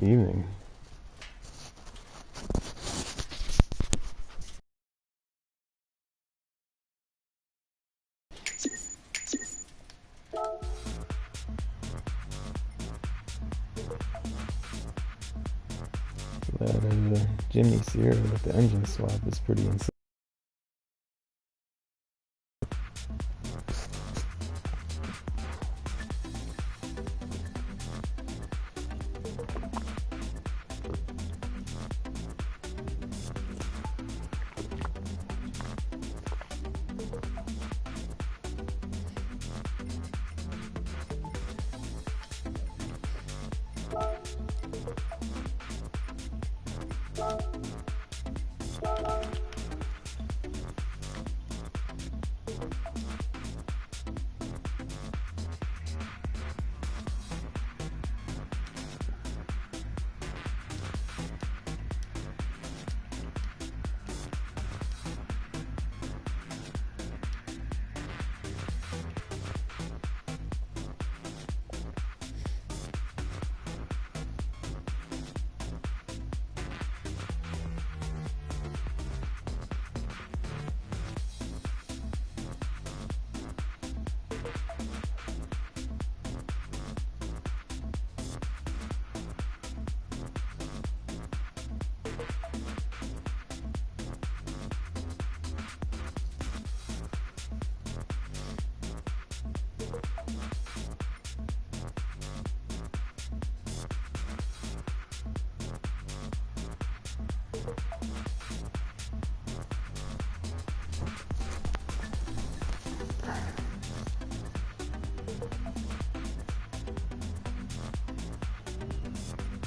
evening. That Jimny Sierra with the engine swap is pretty insane.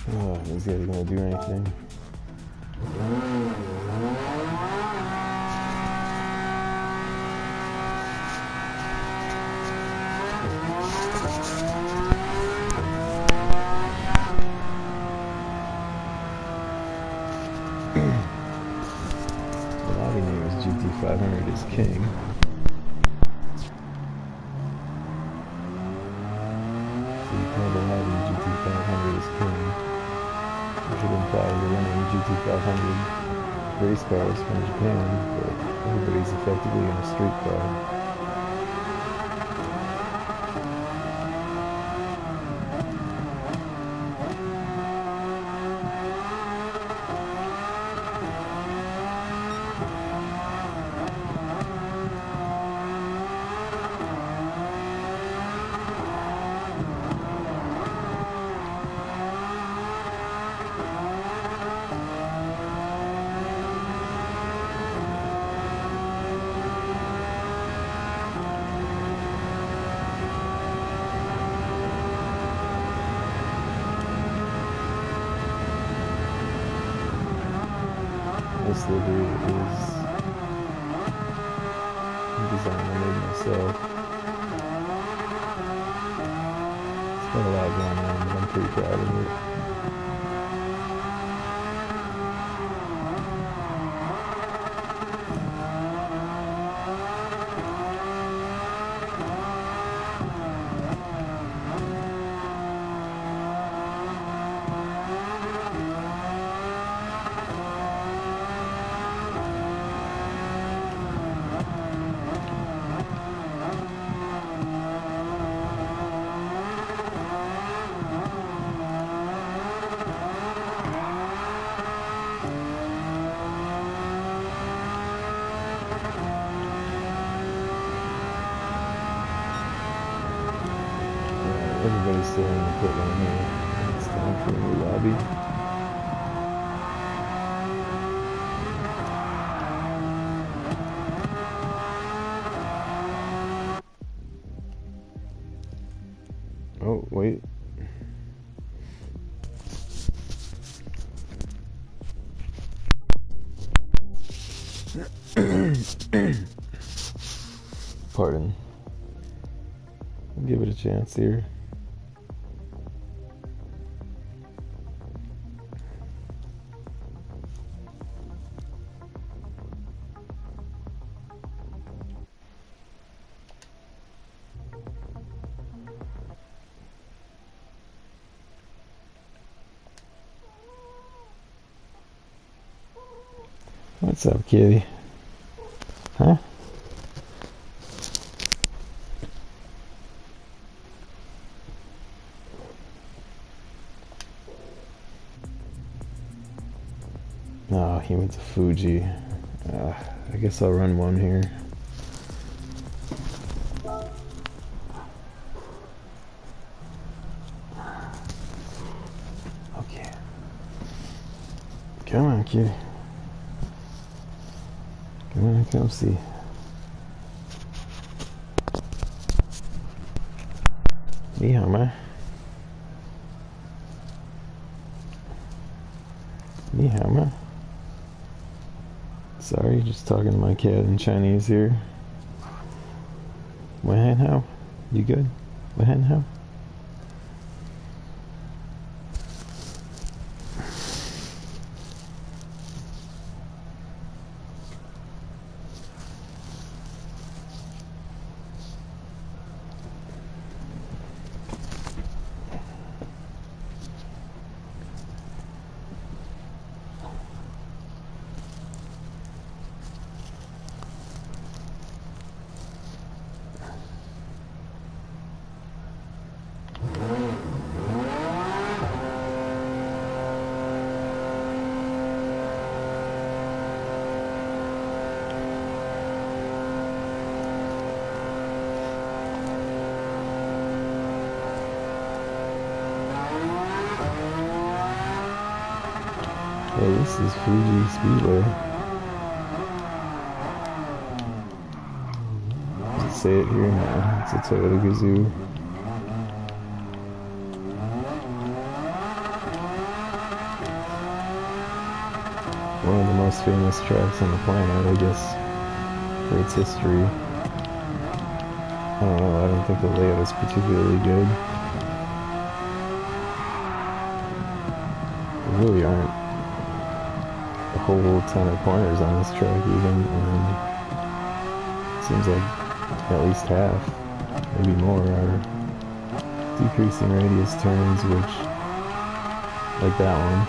Oh, these guys are gonna do anything. The lobby name is GT500 is king. So you call the lobby GT500 is king. Which would imply you're running GT500 race cars from Japan, but everybody's effectively in a street car. This livery is a design I made myself. It's got a lot going on, but I'm pretty proud of it. Everybody's still in the pit right now. It's time for a new lobby. Oh, wait. Pardon. I'll give it a chance here. What's up, kitty? Huh? Oh, he went to Fuji. I guess I'll run one here. Okay. Come on, kitty. Come on, come see. Ni hao ma. Ni hao ma. Sorry, just talking to my cat in Chinese here. Wen hao? You good? Wen hao? Yeah, this is Fuji Speedway. Does it say it here? No, it's a Toyota Gazoo. One of the most famous tracks on the planet, I guess, for its history. I don't know, I don't think the layout is particularly good. There really aren't a whole ton of corners on this track even, and it seems like at least half, maybe more, are decreasing radius turns, which, like that one,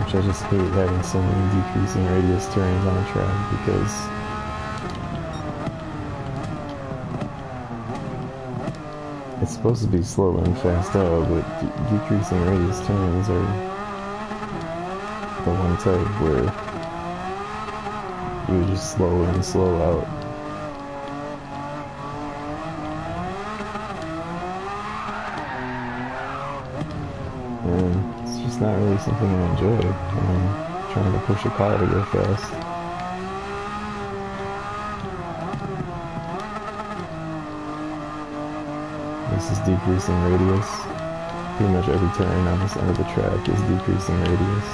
which I just hate having so many decreasing radius turns on a track, because it's supposed to be slow and fast out, but decreasing radius turns are the one type where you would just slow in, slow out. And it's just not really something I enjoy when I'm trying to push a car to go fast. This is decreasing radius. Pretty much every turn on this end of the track is decreasing radius.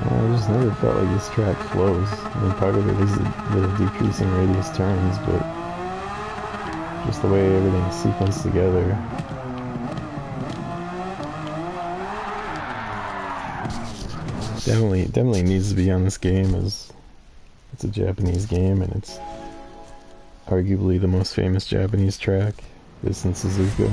I just never felt like this track flows. I mean, part of it is the decreasing radius turns, but just the way everything's sequenced together. Definitely needs to be on this game, as it's a Japanese game and it's arguably the most famous Japanese track, this in Suzuka.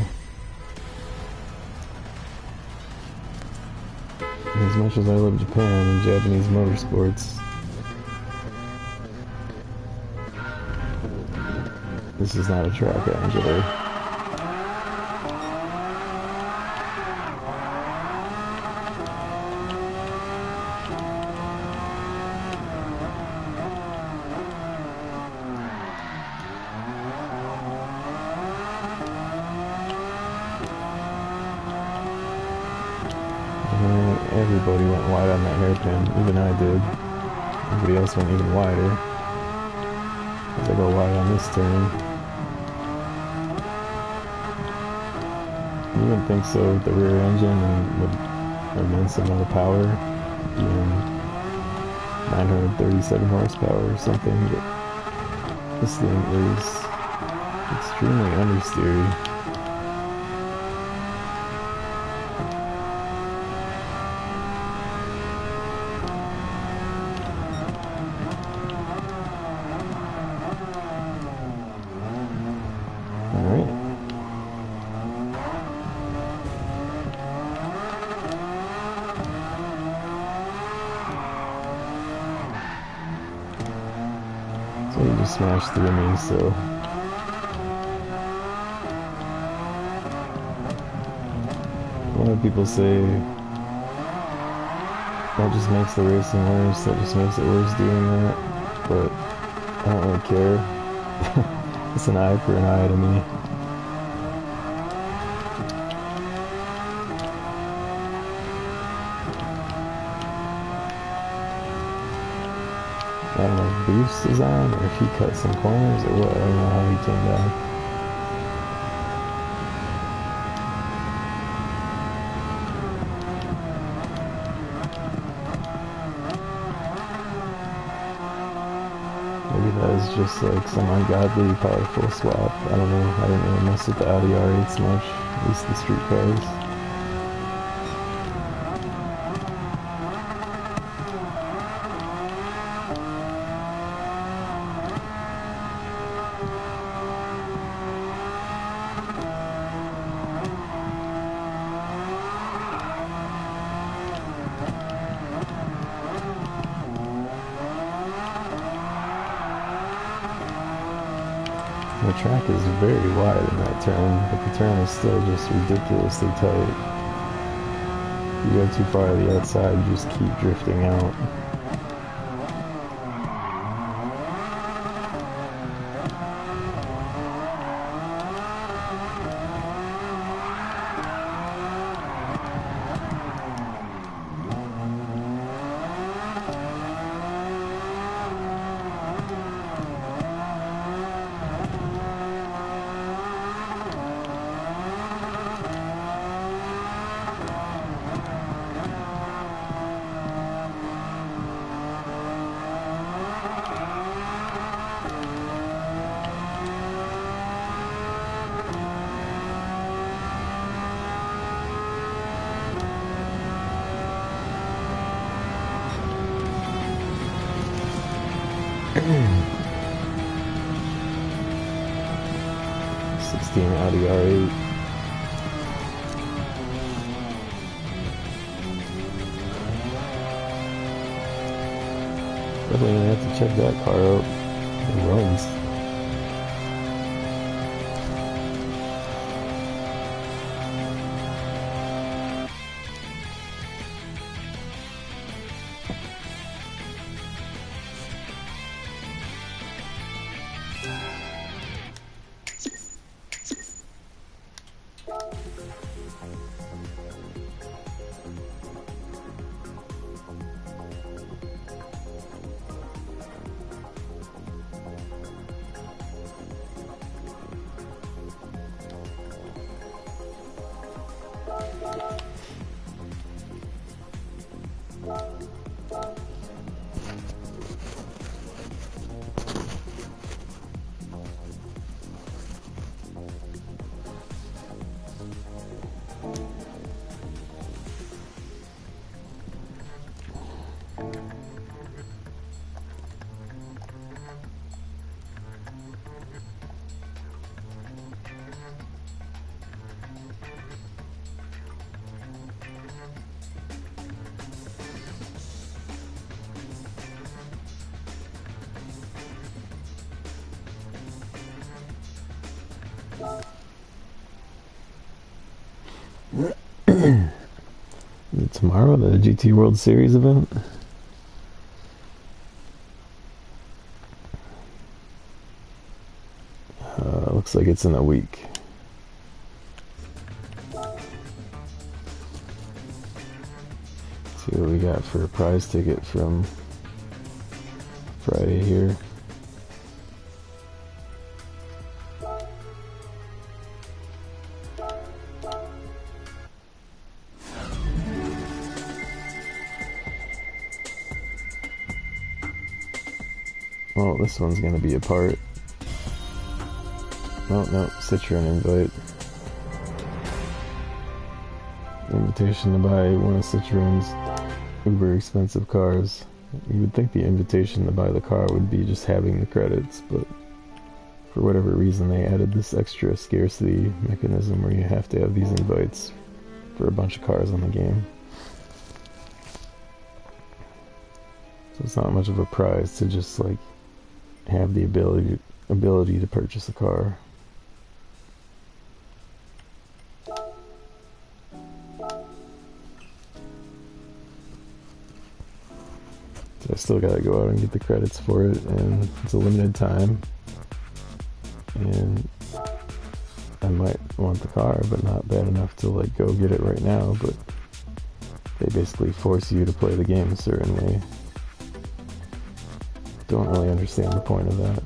As much as I love Japan and Japanese motorsports, this is not a track I enjoy. Everybody went wide on that hairpin, even I did. Everybody else went even wider. As I go wide on this turn. You wouldn't think so with the rear engine and with immense amount of power, even 937 horsepower or something, but this thing is extremely understeery. So you just smashed through me, so a lot of people say that just makes the racing worse, that just makes it worse doing that, but I don't really care. It's an eye for an eye to me. I don't know if Boost is on, or if he cut some corners, or what. I don't know how he came back. Maybe that is just like some ungodly powerful swap. I don't know. I didn't really mess with the Audi R8s much, at least the street cars. The track is very wide in that turn, but the turn is still just ridiculously tight. If you go too far to the outside, you just keep drifting out. Audi R8. Definitely gonna have to check that car out. It runs. Tomorrow, the GT World Series event. Looks like it's in a week. Let's see what we got for a prize ticket from Friday here. Well, this one's gonna be a part. Oh no, Citroen invite. Invitation to buy one of Citroen's uber expensive cars. You would think the invitation to buy the car would be just having the credits, but for whatever reason they added this extra scarcity mechanism where you have to have these invites for a bunch of cars on the game. So it's not much of a prize to just like have the ability to purchase a car. So I still gotta go out and get the credits for it, and it's a limited time. And I might want the car, but not bad enough to like go get it right now, but they basically force you to play the game a certain way. Don't really understand the point of that.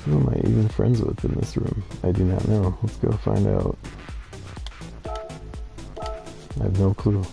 Who am I even friends with in this room? I do not know. Let's go find out. I have no clue.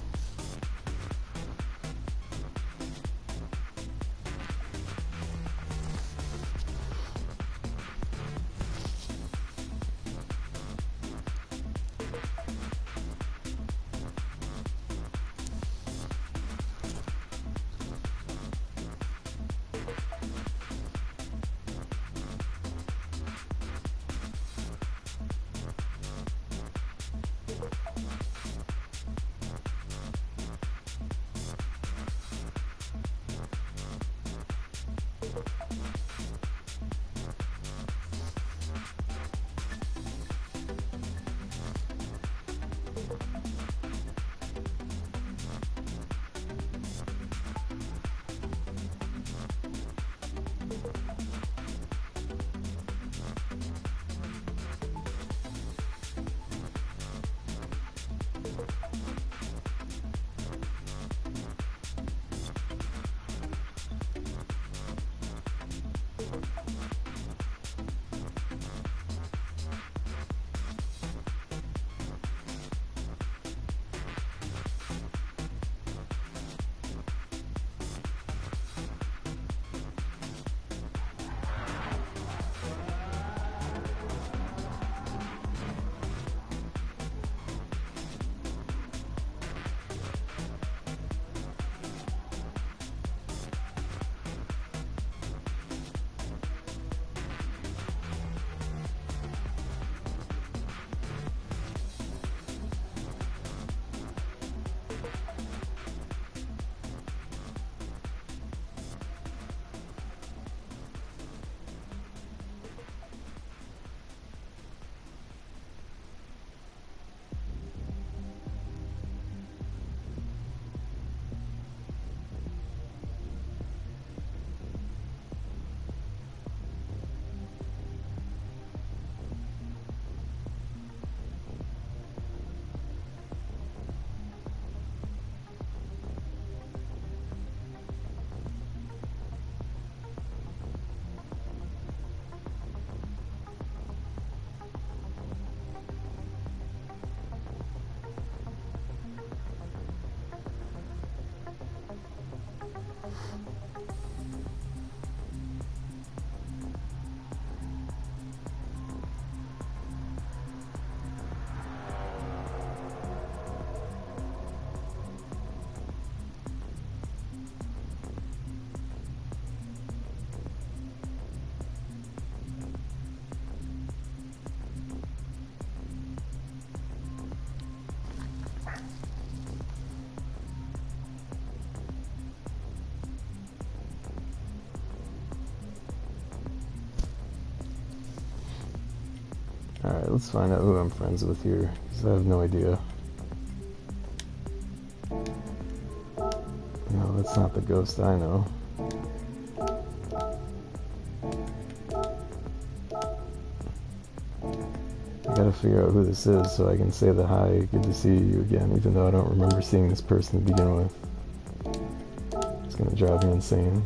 Alright, let's find out who I'm friends with here, because I have no idea. No, that's not the ghost I know. I gotta figure out who this is so I can say the hi, good to see you again, even though I don't remember seeing this person to begin with. It's gonna drive me insane.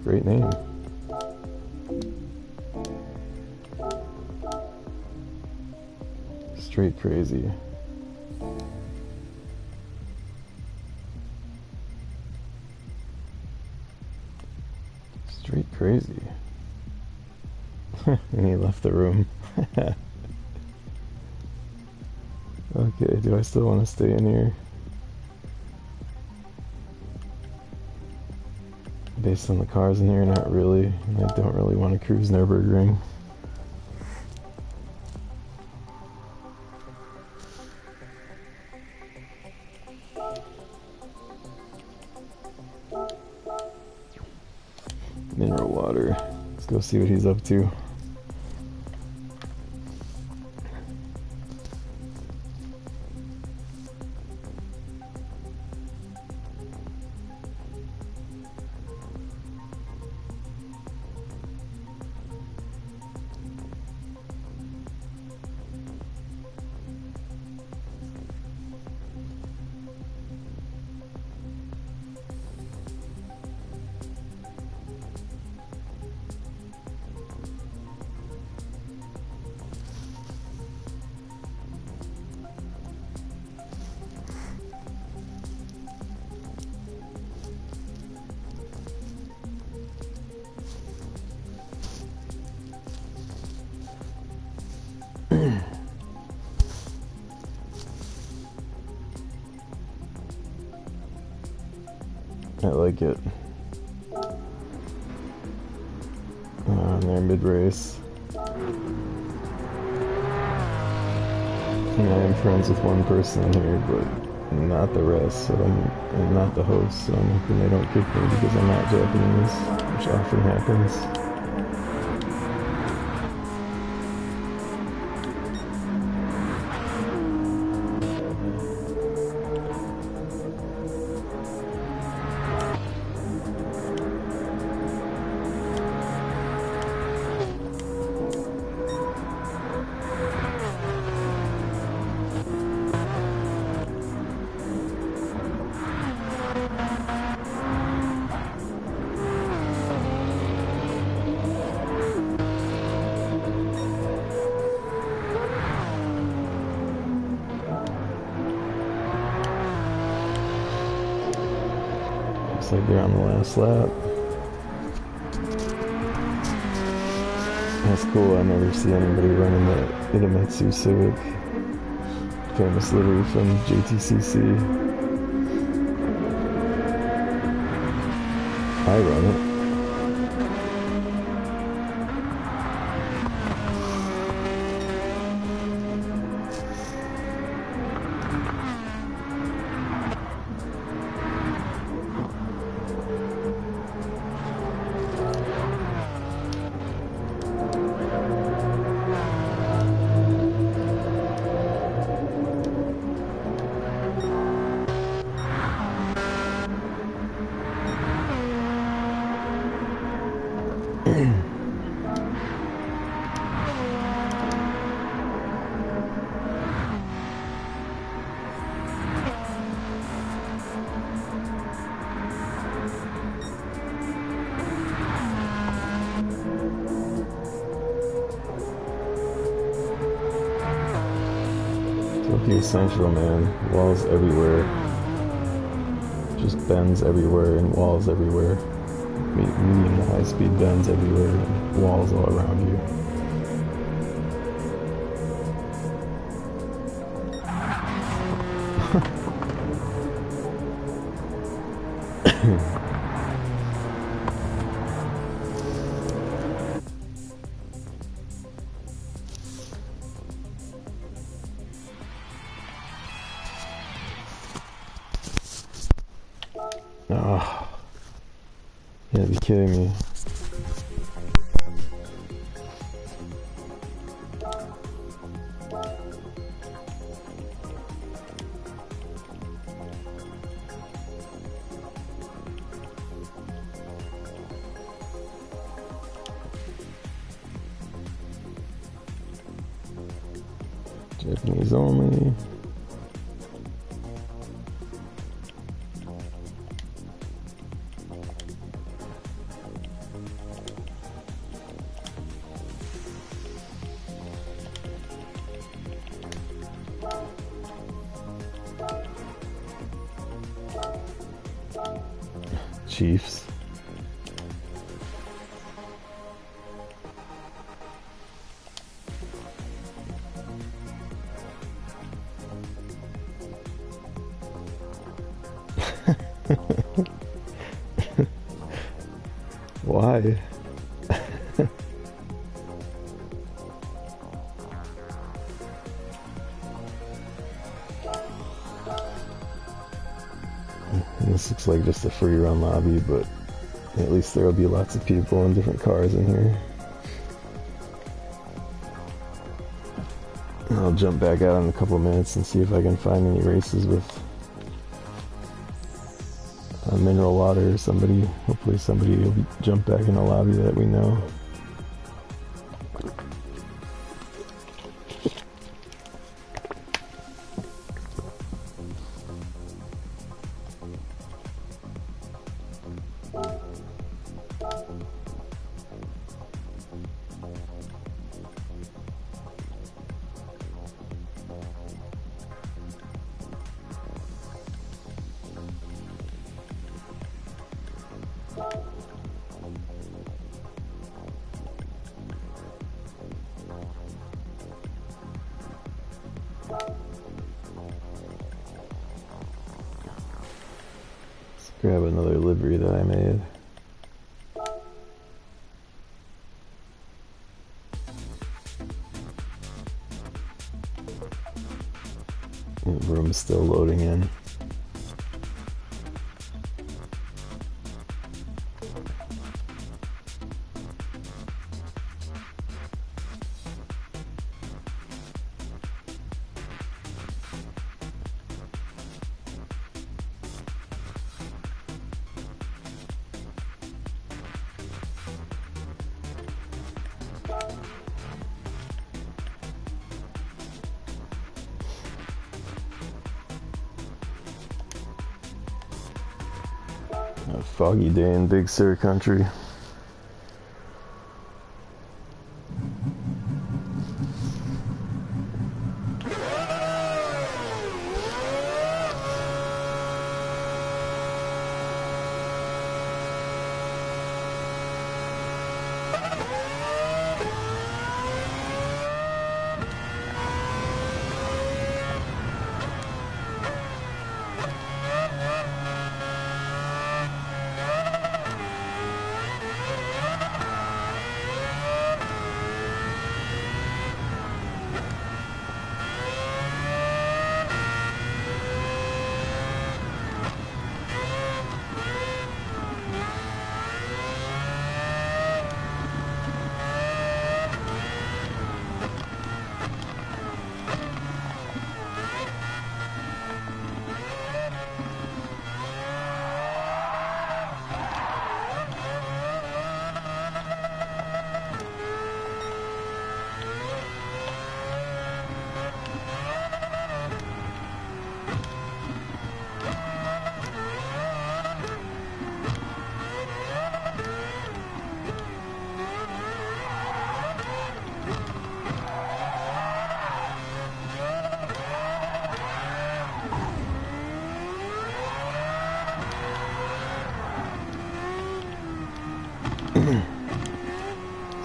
Great name. Straight crazy. Straight crazy. And he left the room. Okay, do I still want to stay in here? Based on the cars in here, not really. And I don't really want to cruise Nürburgring. Mineral water. Let's go see what he's up to. I like it. And they're mid-race. And I am friends with one person here, but not the rest, so I'm not the host, so I'm hoping they don't kick me because I'm not Japanese, which often happens. Looks like they're on the last lap. That's cool. I never see anybody running the Idemitsu Civic, famous livery from JTCC. I run it. Tokyo Central, man. Walls everywhere. Just bends everywhere and walls everywhere. Medium to high speed bends everywhere and walls all around you. gotta be kidding me. Japanese only. Chiefs. Why? This looks like just a free run lobby, but at least there will be lots of people and different cars in here. I'll jump back out in a couple minutes and see if I can find any races with mineral water or somebody. Hopefully somebody will jump back in a lobby that we know. Grab another livery that I made. The room's still loading in. A foggy day in Big Sur country.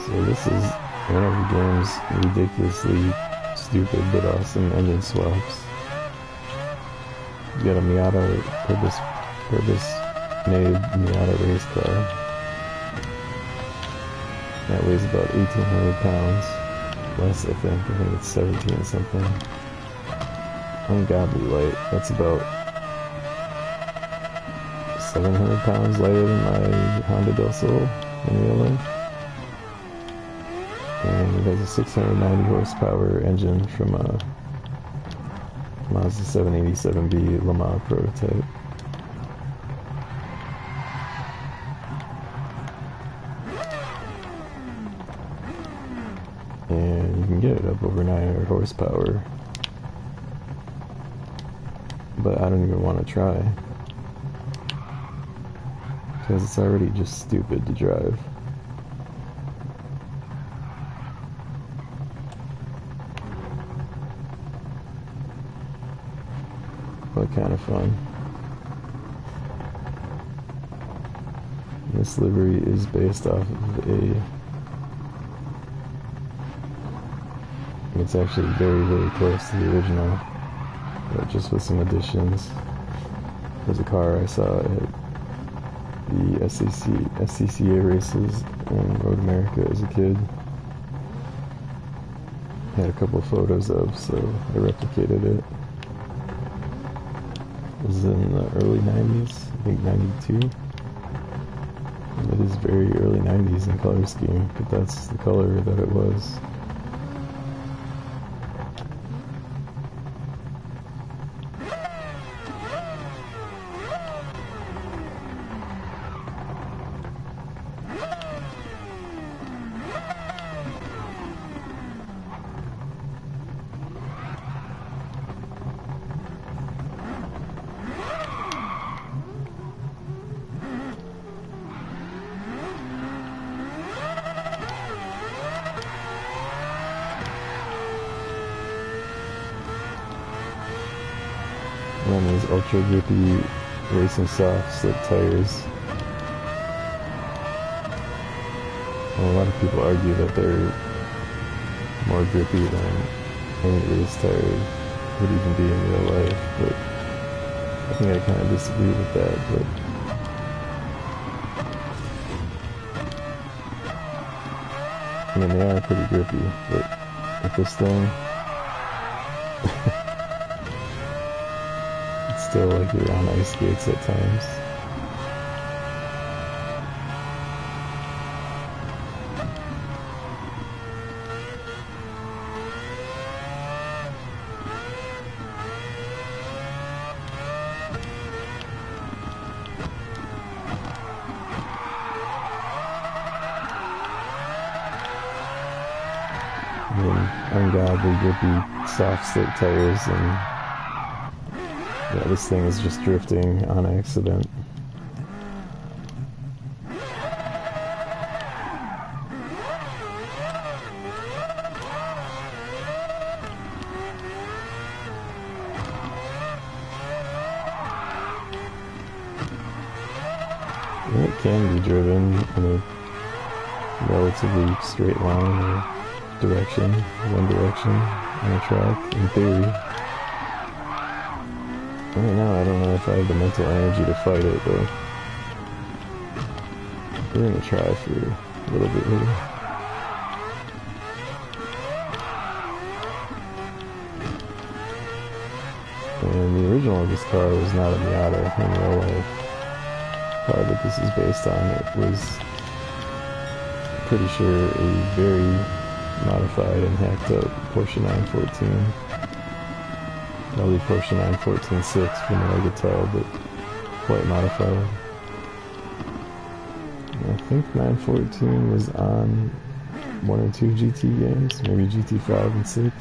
So this is one of the game's ridiculously stupid but awesome engine swaps. You got a Miata purpose-made Miata race car that weighs about 1,800 pounds, less I think it's 17 something. Ungodly light. That's about 700 pounds lighter than my Honda Del Sol in real life. And it has a 690 horsepower engine from a Mazda 787B Le Mans prototype. And you can get it up over 900 horsepower. But I don't even want to try. Because it's already just stupid to drive. But kind of fun. This livery is based off of it's actually very, very close to the original, but just with some additions. There's a car I saw at the SCCA races in Road America as a kid. Had a couple of photos of, so I replicated it. It was in the early 90s, I think 92. And it is very early 90s in color scheme, but that's the color that it was. And then these ultra grippy racing soft slick tires. And a lot of people argue that they're more grippy than any race tire would even be in real life, but I think I kind of disagree with that. But I mean, they are pretty grippy, but with this thing, it's still like you're on ice skates at times. Ungodly grippy soft slick tires, and yeah, this thing is just drifting on accident. And it can be driven in a relatively straight line or direction, one direction on a track, in theory. Right now, I don't know if I have the mental energy to fight it, though. We're gonna try for a little bit here. And the original of this car was not a Miata in real life. The car that this is based on, it was pretty sure a very modified and hacked up Porsche 914. Probably Porsche 914-6 from what I could tell, but quite modified. And I think 914 was on one or two GT games, maybe GT5 and 6,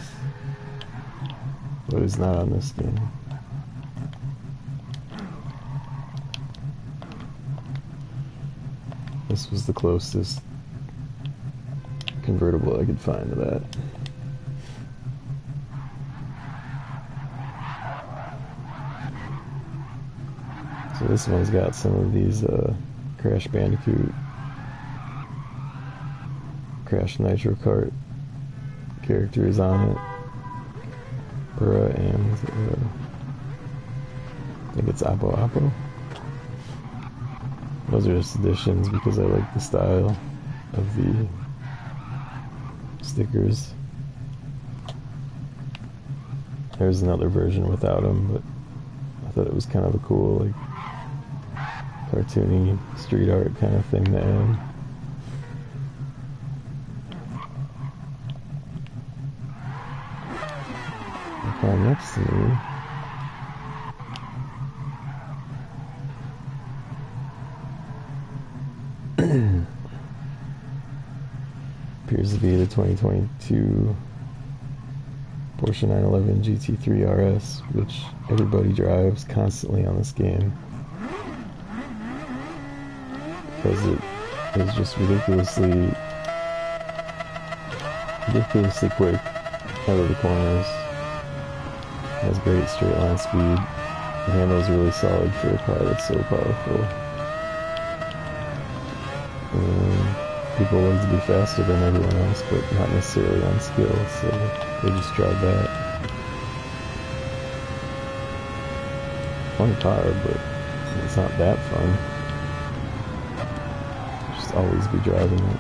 but it's not on this game. This was the closest convertible I could find to that. So this one's got some of these Crash Bandicoot, Crash Nitro Kart characters on it. Pura and I think it's Apo Apo. Those are just additions because I like the style of the stickers. There's another version without them, but I thought it was kind of a cool, like, cartoony street art kind of thing to add. The car next to me appears to be the 2022 Porsche 911 GT3 RS, which everybody drives constantly on this game because it is just ridiculously quick out of the corners. Has great straight line speed. The handle's really solid for a car that's so powerful. People like to be faster than everyone else, but not necessarily on skill, so they just drive that. Fun car, but it's not that fun. Just always be driving it.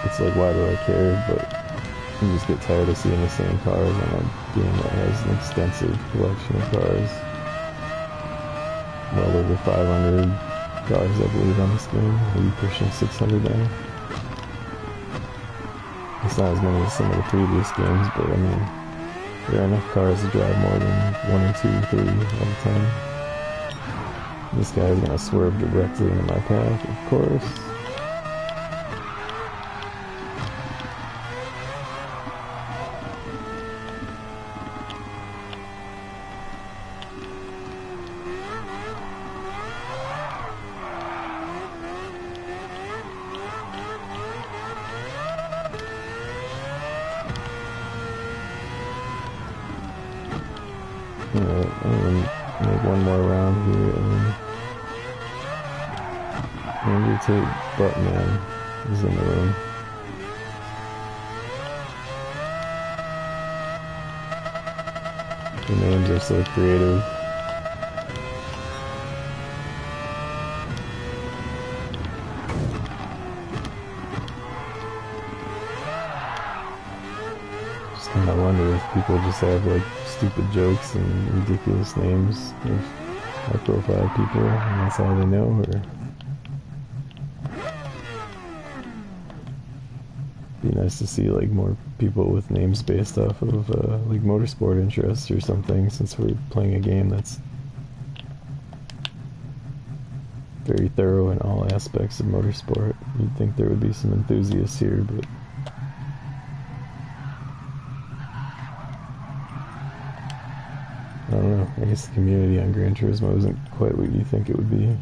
It's like, why do I care? But you just get tired of seeing the same cars on a game that has an extensive collection of cars. Well over 500 cars, I believe, on this game. Maybe pushing 600 now. It's not as many as some of the previous games, but I mean, there are enough cars to drive more than 1 or 2 or 3 all the time. This guy is going to swerve directly into my path, of course. Alright, I'm gonna make one more round here and then Andrew Tate Buttman is in the room. The names are so creative. Just kind of wonder if people just have like stupid jokes and ridiculous names of high profile people and that's all they know, or be nice to see like more people with names based off of like motorsport interests or something, since we're playing a game that's very thorough in all aspects of motorsport. You'd think there would be some enthusiasts here, but I don't know. I guess the community on Gran Turismo isn't quite what you think it would be.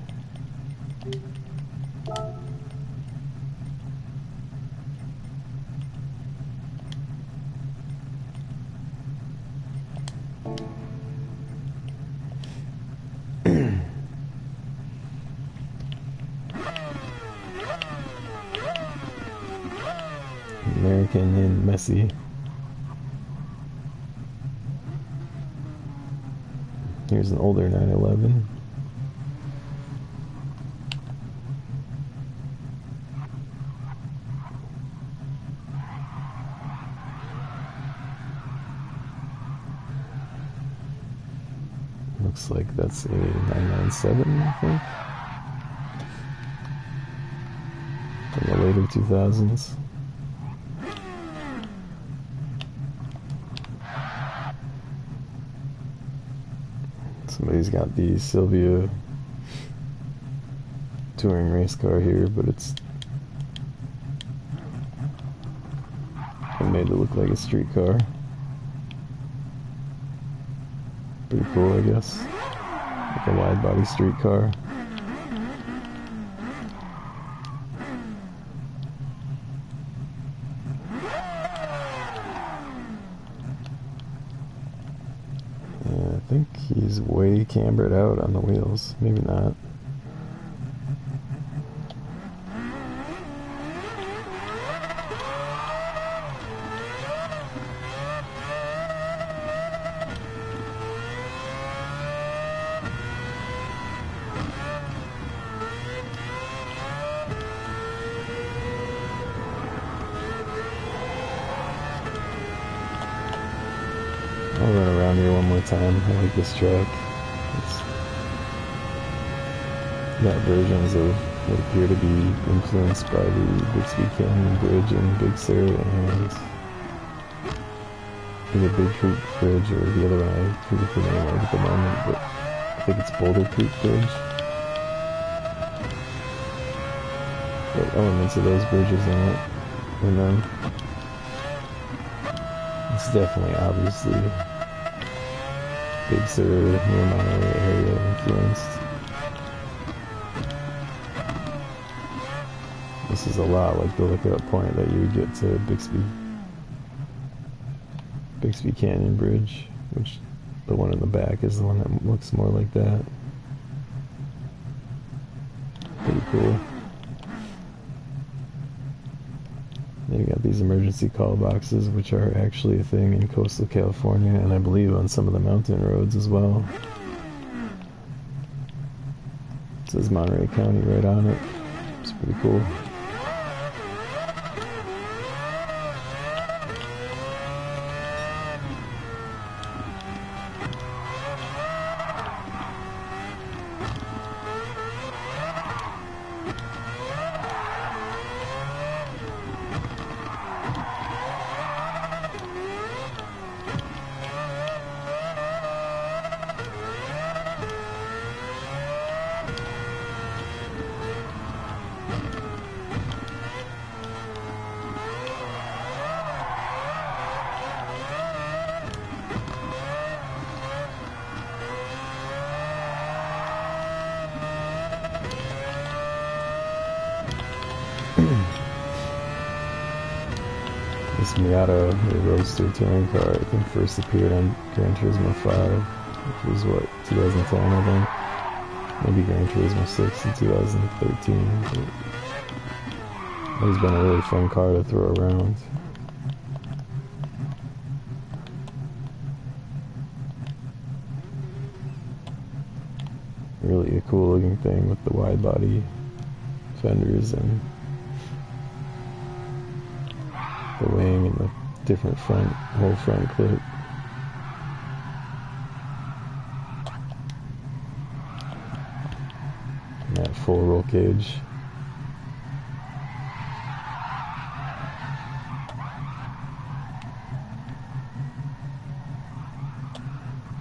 American and messy. Here's an older 911. Looks like that's a 997, I think. From the later 2000s. Somebody's got the Silvia touring race car here, but it's made to look like a street car. Pretty cool, I guess. Like a wide body street car. I think he's way cambered out on the wheels. Maybe not. more time. I like this track. It's got versions of what appear to be influenced by the Bixby Canyon Bridge in Big Sur and either Big Creek Bridge or the other one I forget the name of at the moment, but I think it's Boulder Creek Bridge. But elements of those bridges in it. And then it's definitely obviously Big Sur, near Monterey area influenced. This is a lot like the lookout point that you would get to Bixby Canyon Bridge, which the one in the back is the one that looks more like that. Pretty cool. Then you got these emergency call boxes, which are actually a thing in coastal California, and I believe on some of the mountain roads as well. It says Monterey County right on it. It's pretty cool. This Miata, the Roadster touring car, I think first appeared on Gran Turismo 5, which was what, 2010 I think? Maybe Gran Turismo 6 in 2013. But it's been a really fun car to throw around. Really a cool looking thing with the wide body fenders and the wing and the different whole front clip. And that full roll cage.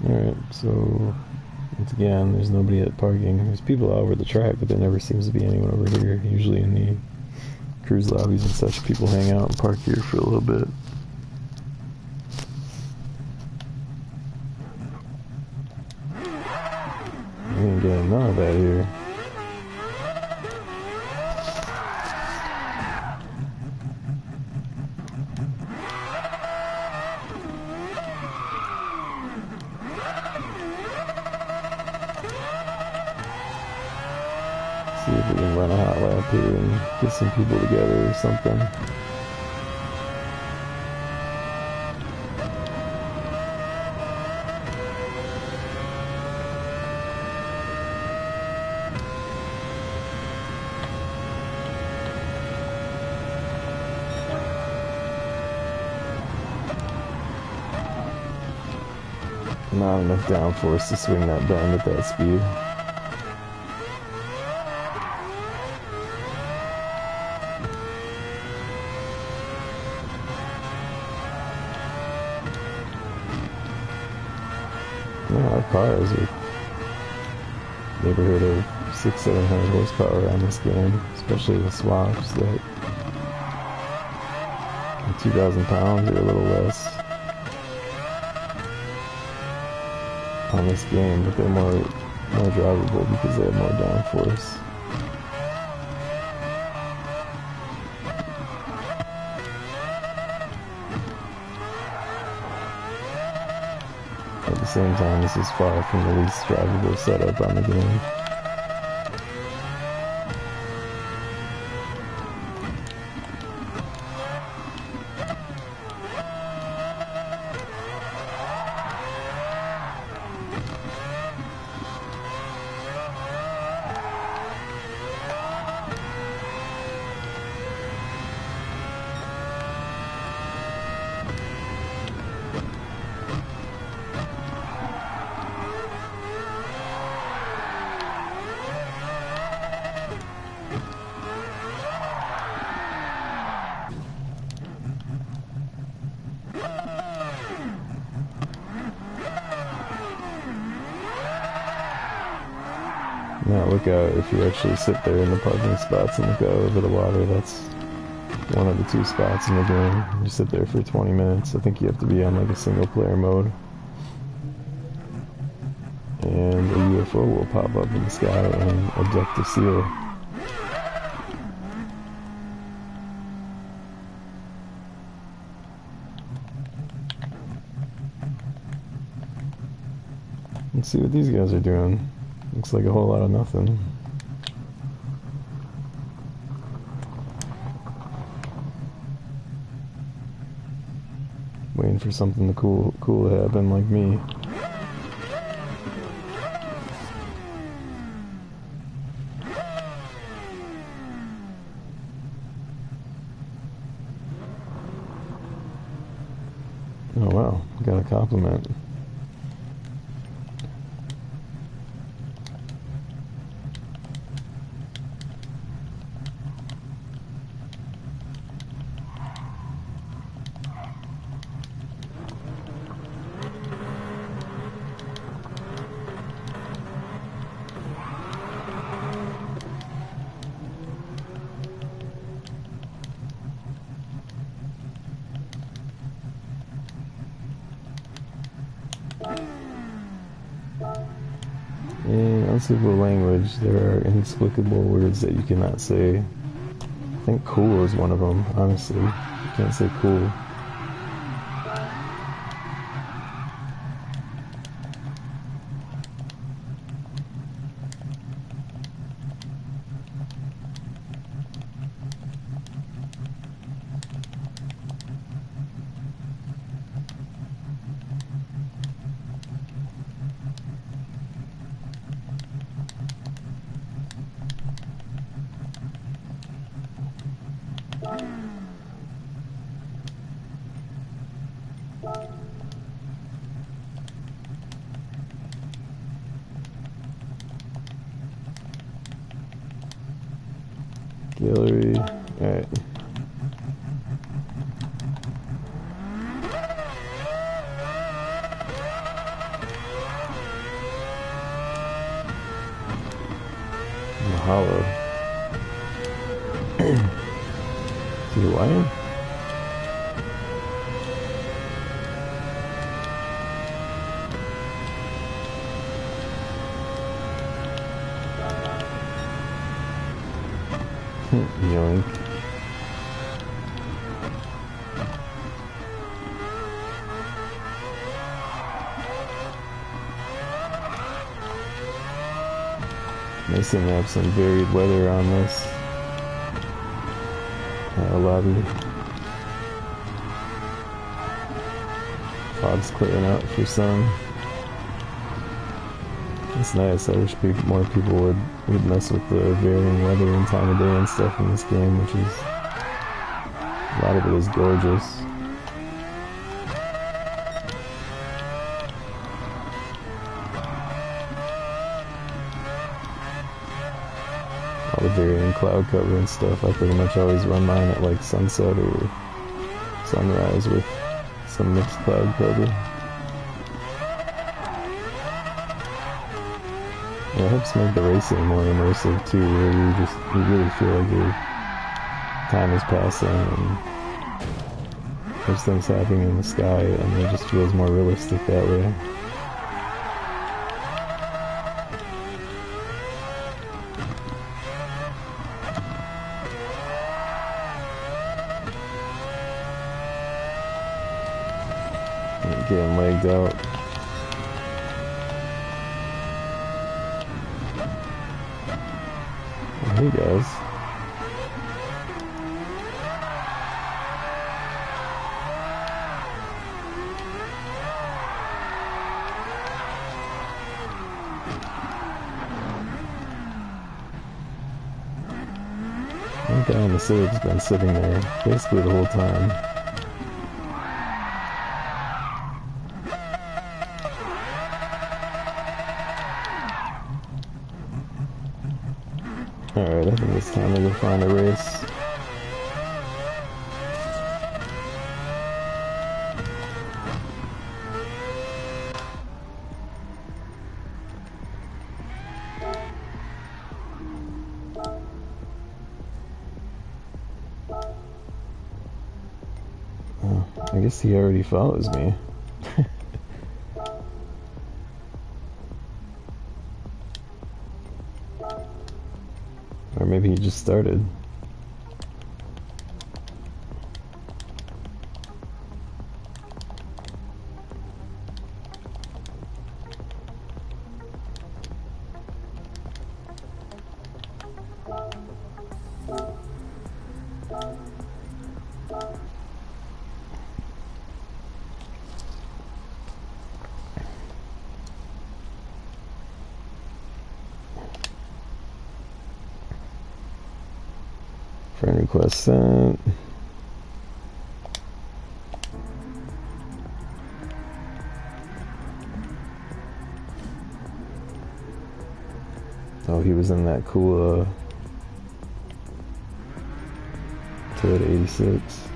Alright, so once again, there's nobody at parking. There's people all over the track, but there never seems to be anyone over here. Usually in the cruise lobbies and such, people hang out and park here for a little bit. We ain't getting none of that here. See if we can run a hot lap here and get some people together or something. Not enough downforce to swing that bend at that speed. Our cars are neighborhood of 600-700 horsepower on this game, especially the swaps that 2,000 pounds or a little less on this game, but they're more drivable because they have more downforce. At the same time, this is far from the least drivable setup on the game. Now look out, if you actually sit there in the parking spots and look out over the water, that's one of the 2 spots in the game. You sit there for 20 minutes. I think you have to be on like a single player mode. And a UFO will pop up in the sky and abduct the seal. Let's see what these guys are doing. Looks like a whole lot of nothing. Waiting for something cool to happen, like me. Oh wow, got a compliment. In unspeakable language, there are inexplicable words that you cannot say. I think cool is one of them, honestly. You can't say cool. Gallery, alright. Mahalo. Is he Hawaiian? Yoink. They seem to have some varied weather on this lobby. Fog's clearing out for sun. It's nice. I wish more people would mess with the varying weather and time of day and stuff in this game, which is, a lot of it is gorgeous. All the varying cloud cover and stuff. I pretty much always run mine at like sunset or sunrise with some mixed cloud cover. It helps make the racing more immersive too, where you really feel like your time is passing and there's things happening in the sky, and it just feels more realistic that way. Getting legged out. Hey guys. One guy in the Civics has been sitting there basically the whole time. Alright, I think it's time to go find a race. Oh, I guess he already follows me. Or maybe he just started. Friend request sent. Oh, he was in that cool Toyota 86.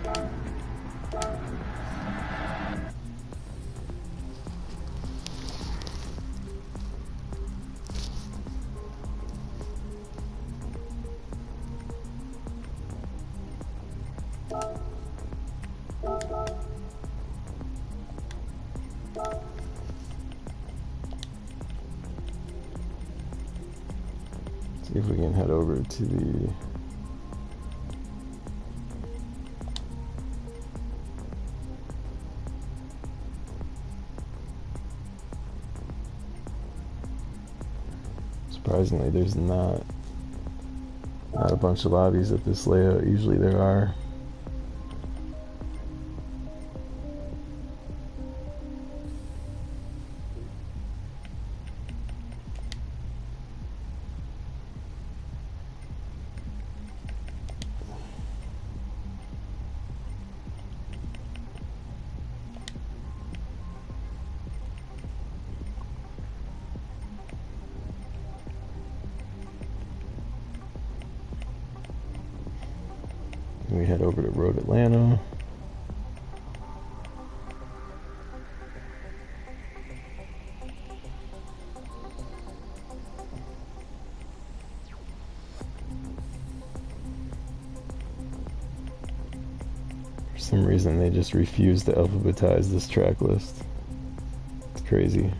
See if we can head over to the surprisingly there's not a bunch of lobbies at this layout. Usually there are. We head over to Road Atlanta. For some reason they just refuse to alphabetize this track list. It's crazy.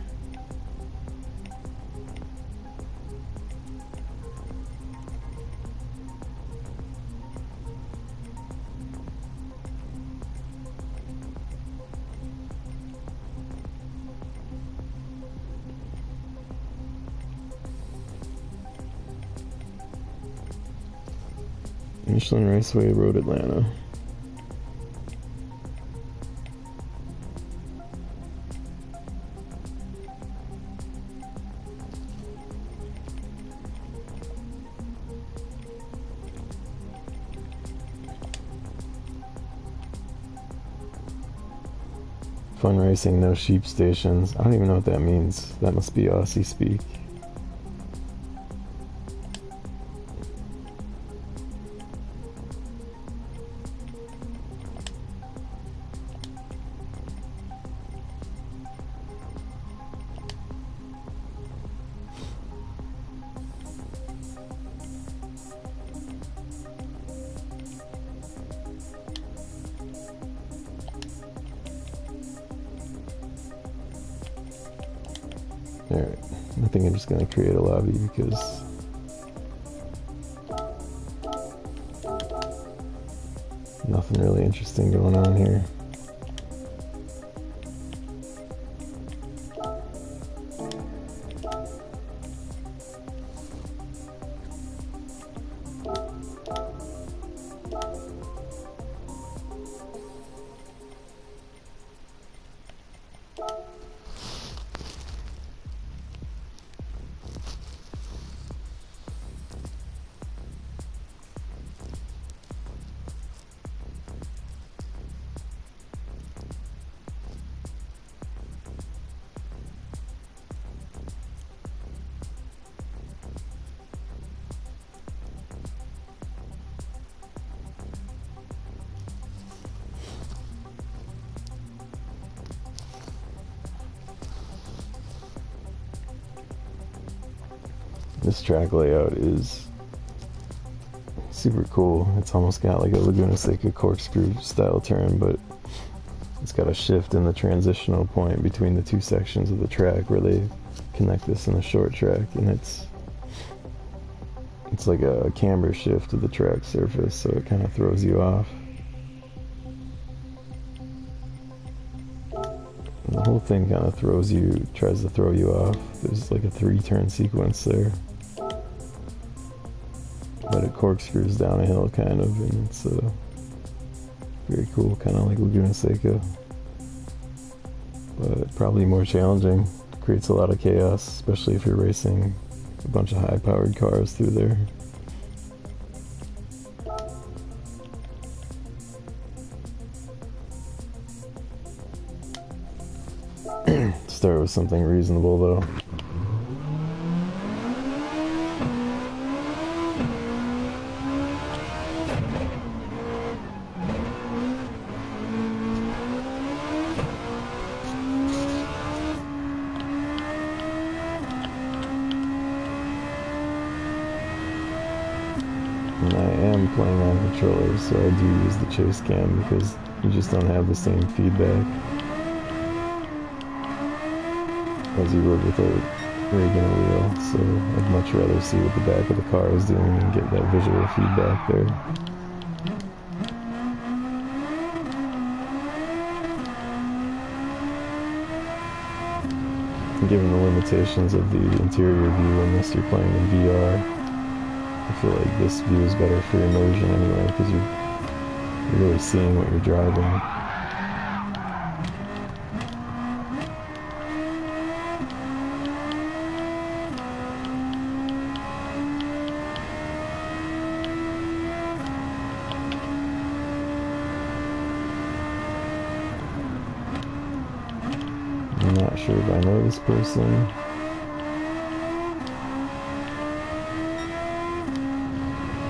Michelin Raceway, Road Atlanta. Fun racing, no sheep stations. I don't even know what that means. That must be Aussie speak. Alright, I think I'm just going to create a lobby because nothing really interesting going on here. This track layout is super cool. It's almost got like a Laguna Seca corkscrew style turn, but it's got a shift in the transitional point between the two sections of the track where they connect this in a short track, and it's like a camber shift to the track surface, so it kind of throws you off. And the whole thing kind of tries to throw you off. There's like a 3-turn sequence there, but it corkscrews down a hill kind of, and it's very cool, kind of like Laguna Seca, but probably more challenging. Creates a lot of chaos, especially if you're racing a bunch of high-powered cars through there. Start with something reasonable though. And I am playing on controllers, so I do use the chase cam because you just don't have the same feedback as you would with a rig and a wheel. So I'd much rather see what the back of the car is doing and get that visual feedback there. And given the limitations of the interior view, unless you're playing in VR, I feel like this view is better for immersion anyway, because you're really seeing what you're driving. I'm not sure if I know this person.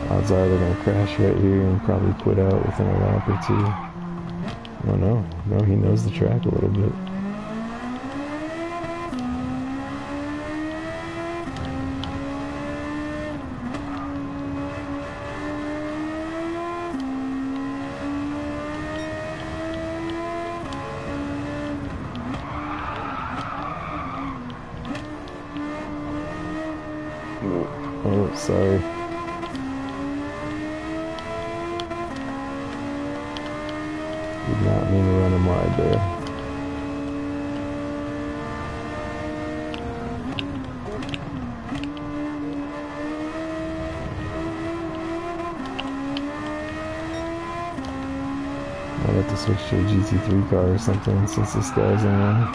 Odds are they're going to crash right here and probably quit out within a lap or two. Oh no, he knows the track a little bit. Oh, sorry. Did not mean to run him wide there. Might have to switch to a GT3 car or something since this guy's in there.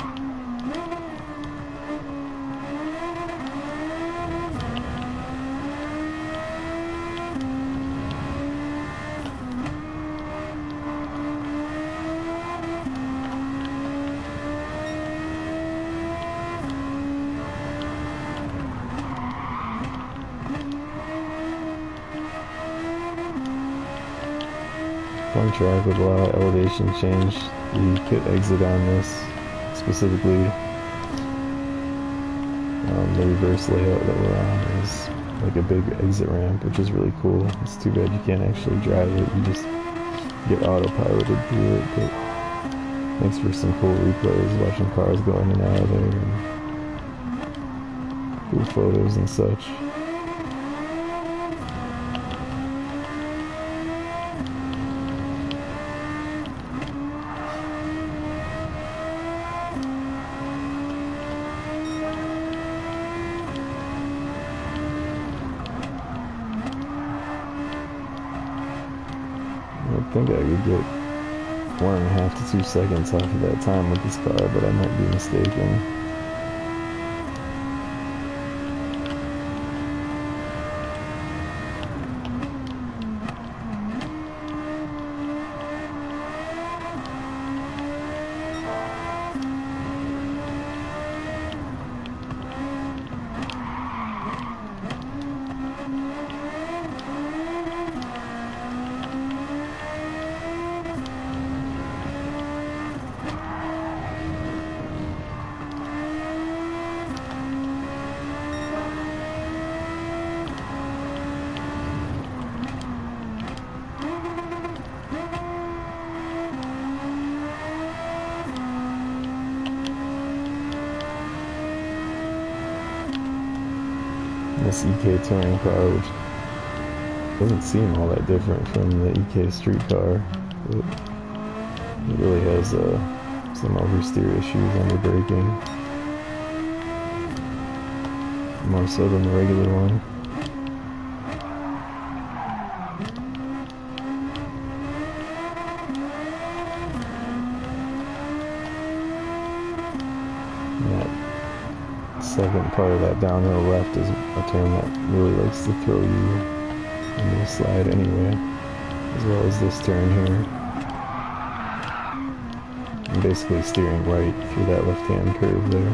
Fun track with a lot of elevation change. The pit exit on this, specifically the reverse layout that we're on, is like a big exit ramp, which is really cool. It's too bad you can't actually drive it, you just get autopiloted through it, but makes for some cool replays, watching cars go in and out of there, and cool photos and such. I think I could get 1.5 to 2 seconds off of that time with this car, but I might be mistaken. this EK touring car, which doesn't seem all that different from the EK street car. It really has some oversteer issues under braking, more so than the regular one. Second part of that downhill left is a turn that really likes to throw you into the slide anyway, as well as this turn here. I'm basically steering right through that left-hand curve there.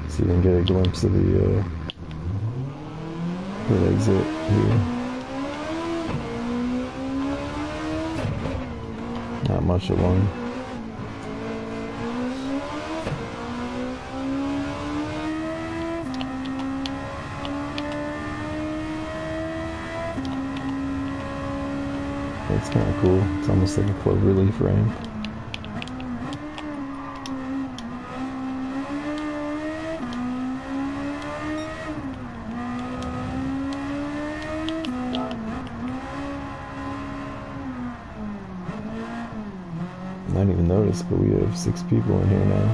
So you can get a glimpse of the exit here. Not much of one. It's kind of cool. It's almost like a clover leaf ramp. I didn't even notice, but we have 6 people in here now.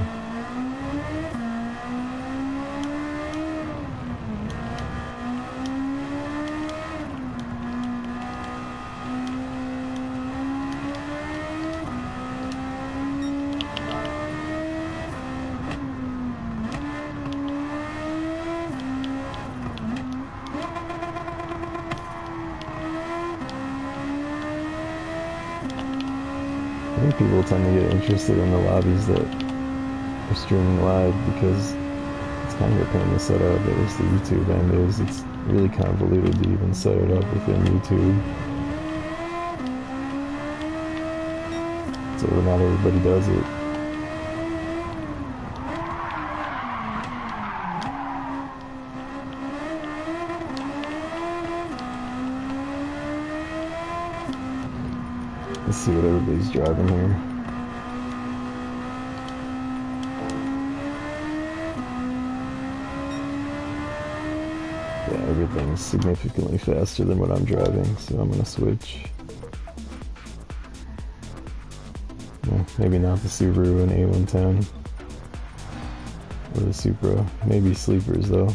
I think people tend to get interested in the lobbies that are streaming live because it's kind of a pain to set up, at least the YouTube end is. It's really convoluted to even set it up within YouTube. So not everybody does it. Let's see what everybody's driving here. Yeah, everything's significantly faster than what I'm driving, so I'm gonna switch. Well, maybe not the Subaru and A110 or the Supra. Maybe sleepers though.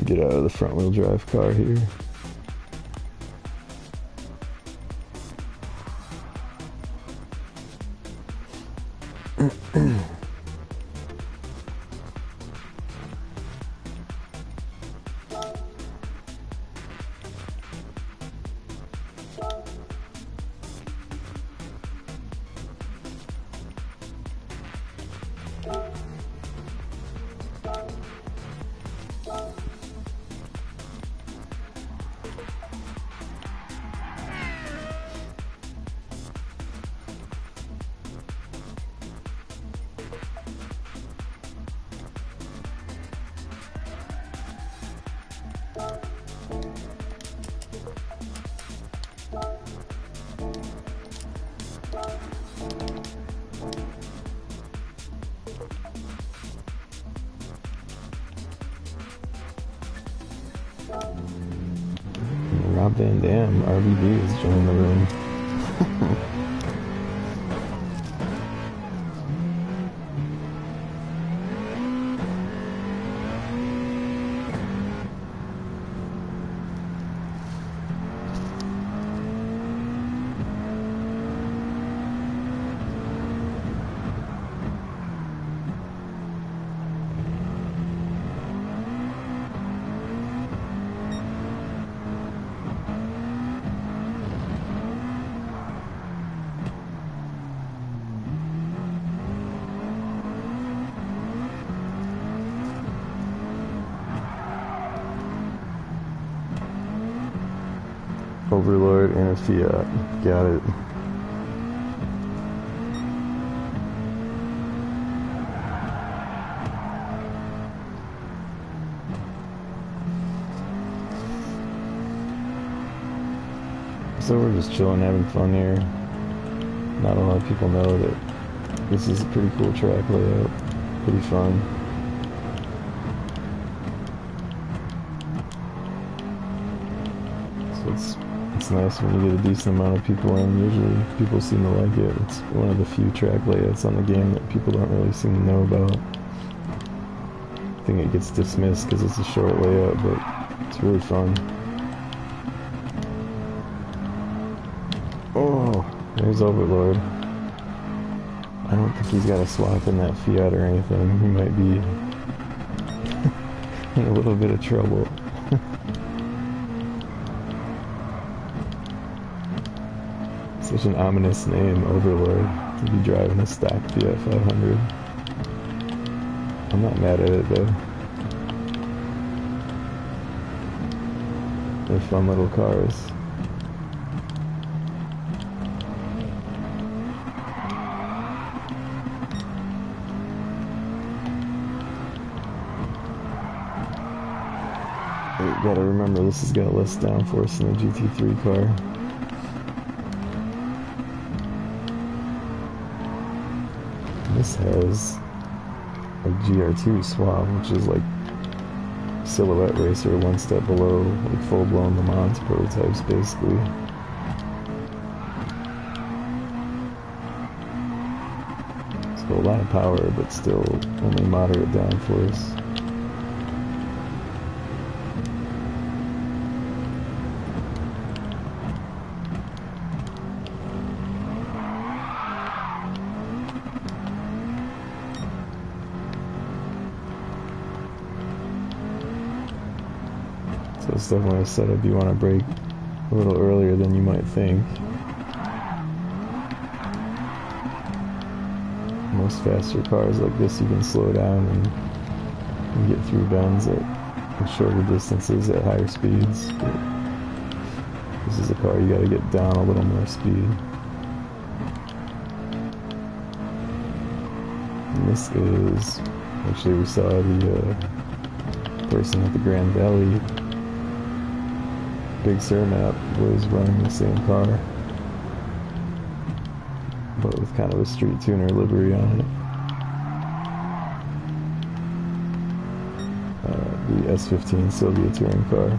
Get out of the front wheel drive car here. Rob Van Dam, RVD, has joined the room. Overlord and a Fiat. Got it. So we're just chilling, having fun here. Not a lot of people know that this is a pretty cool track layout. Pretty fun. So it's nice when you get a decent amount of people in. Usually people seem to like it. It's one of the few track layouts on the game that people don't really seem to know about. I think it gets dismissed because it's a short layout, but it's really fun. Oh, there's Overlord. I don't think he's got a swap in that Fiat or anything. He might be in a little bit of trouble. Such an ominous name, Overlord, to be driving a stock Fiat 500. I'm not mad at it though. They're fun little cars. You gotta remember, this has got less downforce than the GT3 car. This has a GR2 swap, which is like Silhouette Racer, one step below, like full-blown Le Mans prototypes, basically. So a lot of power, but still only moderate downforce. So it's definitely a setup you want to break a little earlier than you might think. Most faster cars like this, you can slow down and get through bends at shorter distances at higher speeds. But this is a car you got to get down a little more speed. And this is, actually we saw the person at the Grand Valley Big Sur map was running the same car, but with kind of a street tuner livery on it. The S15 Silvia touring car.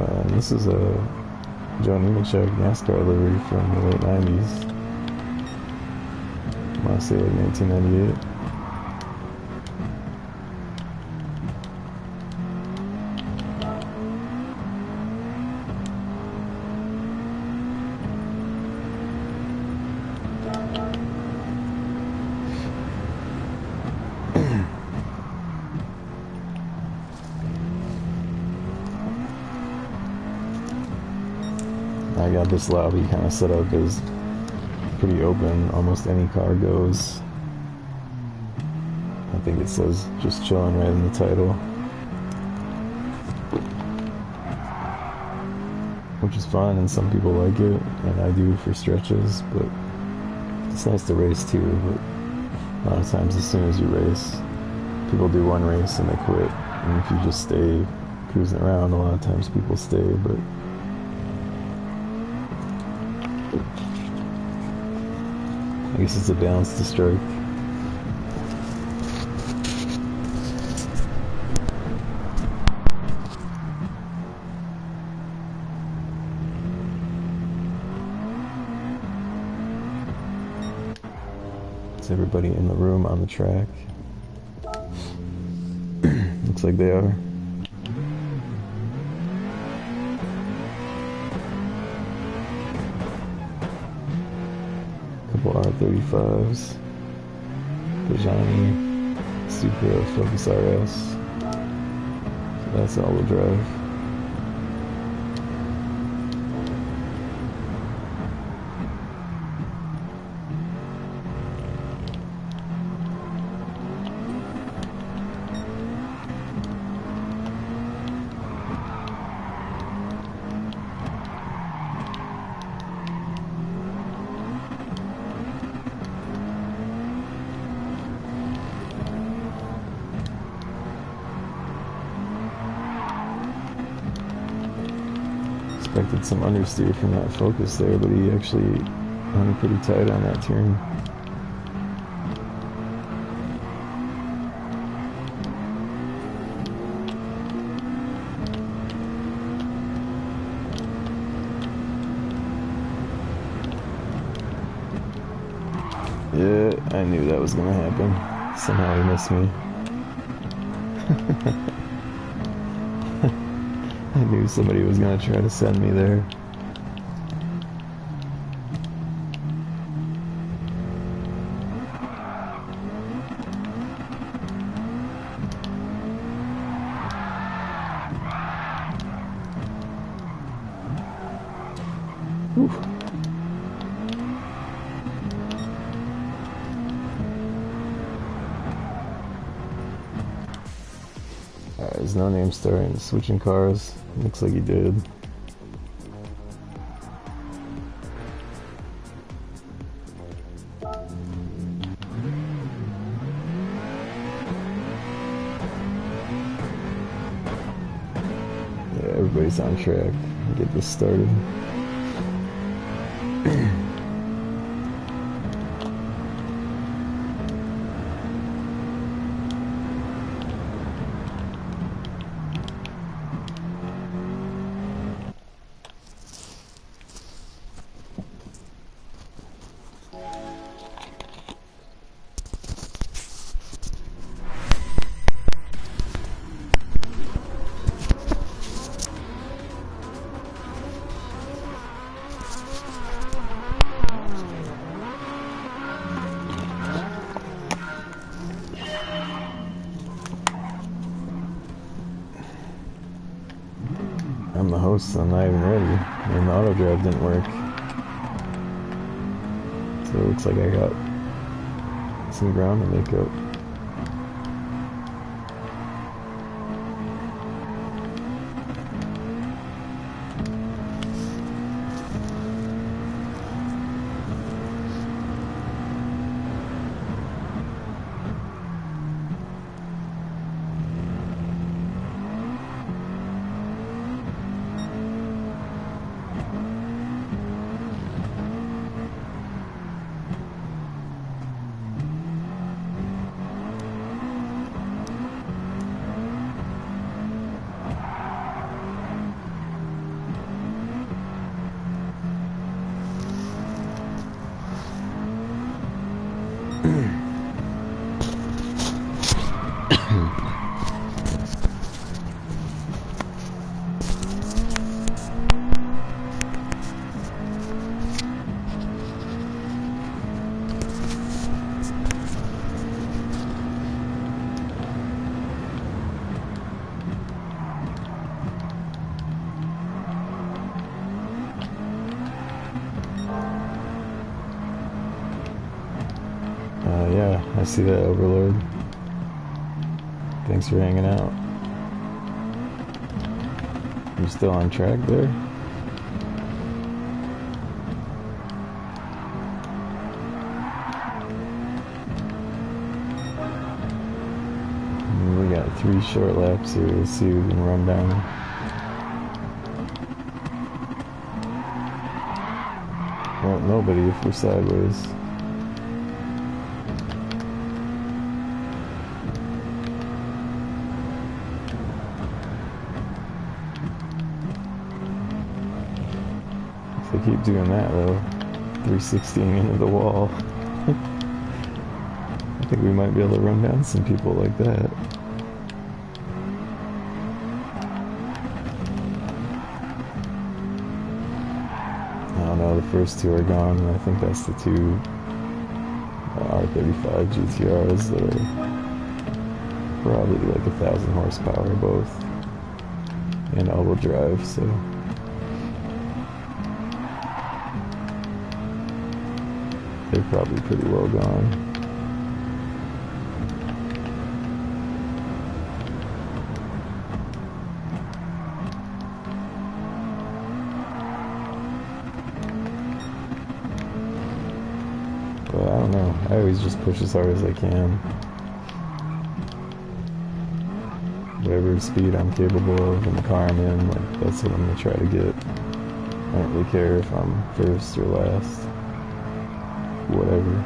And this is a Joe Nemechek NASCAR livery from the late 90s. I want to say like 1998. I got this lobby kind of set up as pretty open, almost any car goes. I think it says just chilling right in the title, which is fun, and some people like it, and I do for stretches, but it's nice to race too. But a lot of times as soon as you race, people do one race and they quit, and if you just stay cruising around, a lot of times people stay. But I guess it's a balance to strike. Is everybody in the room on the track? Looks like they are. R35s, Pajani, Supra, Focus RS. So that's all-wheel drive. expected some understeer from that Focus there, but he actually hung pretty tight on that turn. Yeah, I knew that was gonna happen. Somehow he missed me. I knew somebody was gonna try to send me there. Whew. There's no name starting switching cars. Looks like he did. Yeah, everybody's on track. Get this started. I'm the host, so I'm not even ready. And the auto drive didn't work. So it looks like I got some ground to make up. Yeah, I see that, Overlord. Thanks for hanging out. You still on track there? We got 3 short laps here. Let's see who we can run down. Well, nobody if we're sideways. If they keep doing that though, 360ing into the wall. I think we might be able to run down some people like that. I don't know, the first 2 are gone, and I think that's the 2 R35 GTRs that are probably like 1,000 horsepower both, and all-wheel drive, so. They're probably pretty well gone. But I don't know. I always just push as hard as I can. Whatever speed I'm capable of in the car I'm in, like, that's what I'm gonna try to get. I don't really care if I'm first or last. Whatever.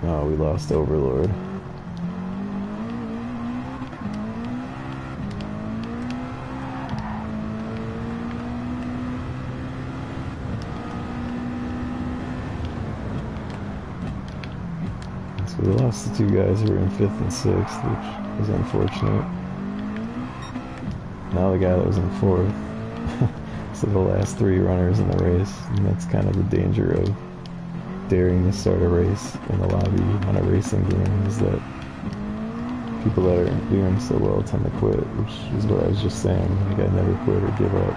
Oh, we lost Overlord. So we lost the two guys who were in 5th and 6th, which was unfortunate. Now the guy that was in 4th. So the last 3 runners in the race, and that's kind of the danger of daring to start a race in the lobby on a racing game, is that people that aren't doing so well tend to quit, which is what I was just saying. Like, I never quit or give up.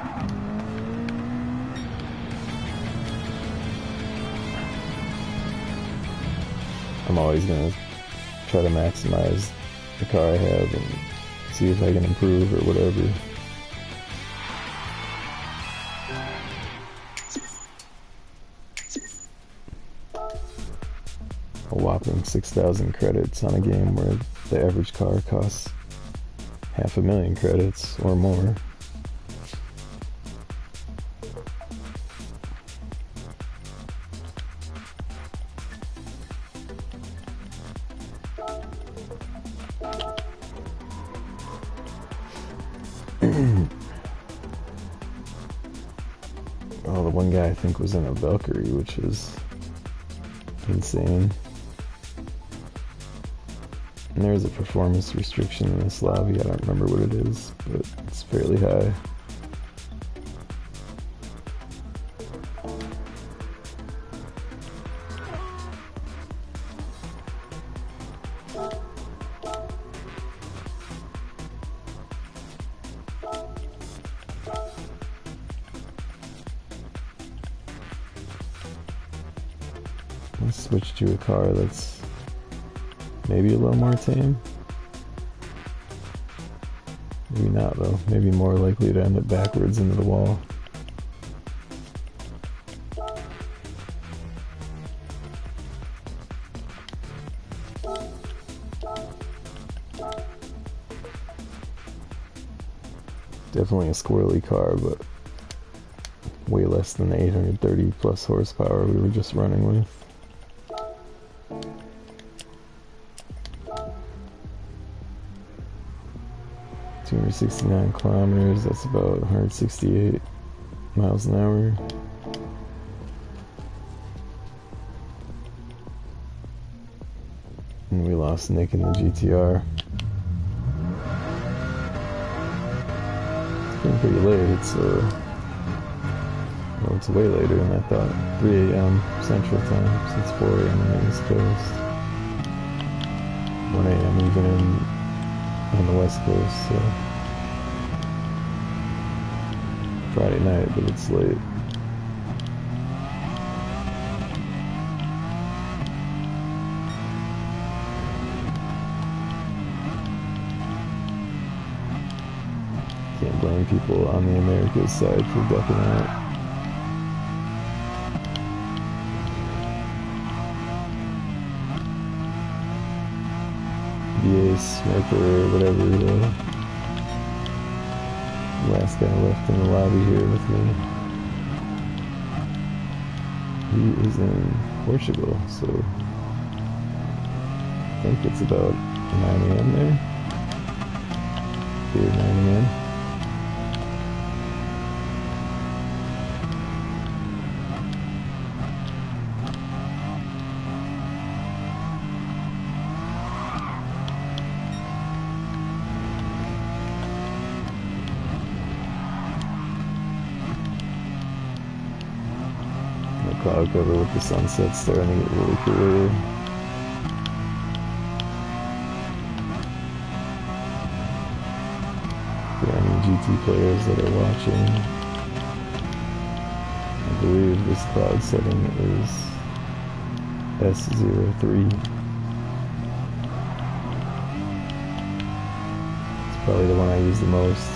I'm always going to try to maximize the car I have and see if I can improve or whatever. A whopping 6,000 credits on a game where the average car costs 500,000 credits or more. Oh, the one guy I think was in a Valkyrie, which is insane. And there's a performance restriction in this lobby. I don't remember what it is, but it's fairly high. Let's switch to a car that's maybe a little more tame. Maybe not though. Maybe more likely to end up backwards into the wall. Definitely a squirrely car, but way less than the 830 plus horsepower we were just running with. 269 kilometers, that's about 168 miles an hour. And we lost Nick in the GTR. It's been pretty late, so well, it's way later than I thought. 3 a.m. Central Time, so it's 4 a.m. on the East Coast. 1 a.m. even on the West Coast, so Friday night, but it's late. Can't blame people on the Americas side for ducking out. VA Sniper, whatever, the last guy left in the lobby here with me. He is in Portugal, so I think it's about 9 a.m. there. Here, 9 a.m. Cloud cover with the sunset starting to get really clear. For any GT players that are watching, I believe this cloud setting is S03. It's probably the one I use the most.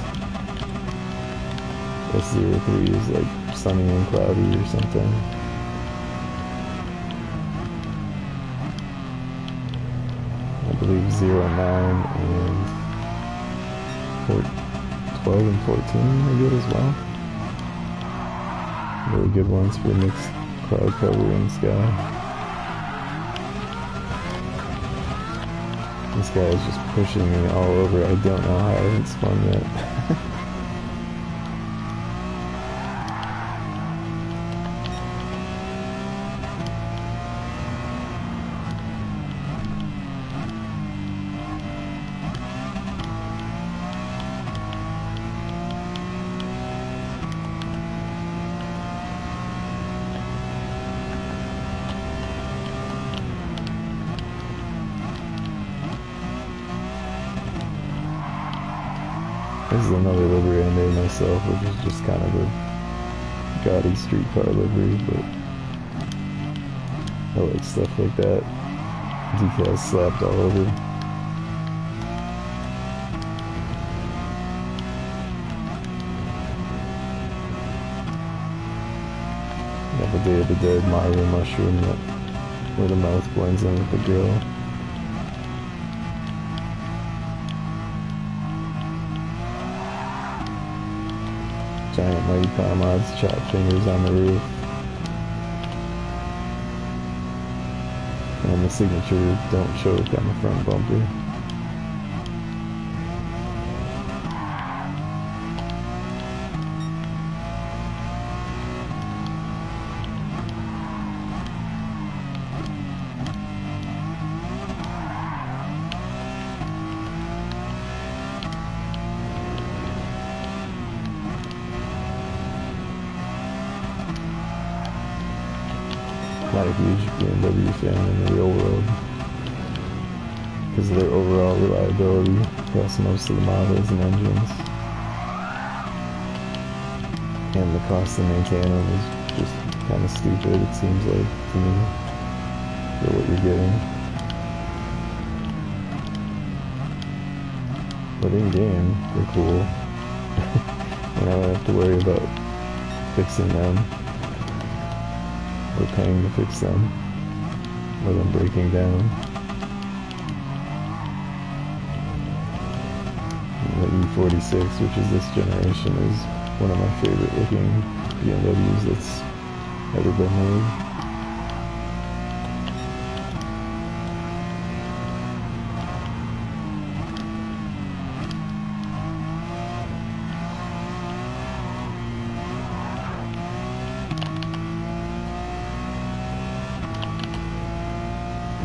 S03 is like sunny and cloudy or something. I believe 0 and 9 and 12 and 14 are good as well. Really good ones for mixed cloud cover and sky. This guy is just pushing me all over. I don't know how I haven't spun yet. This is another livery I made myself, which is just kind of a gaudy street car livery, but I like stuff like that. Decals slapped all over. Got the Day of the Dead Mario mushroom where the mouth blends in with the grill. Giant mighty car mods, chopped fingers on the roof. And the signature don't choke on the front bumper. Not a huge BMW fan in the real world because of their overall reliability across most of the models and engines, and the cost to maintain them is just kind of stupid, it seems like to me, for what you're getting. But in game, they're cool. And I don't have to worry about fixing them or paying to fix them, or them breaking down. And the E46, which is this generation, is one of my favorite looking BMWs that's ever been made.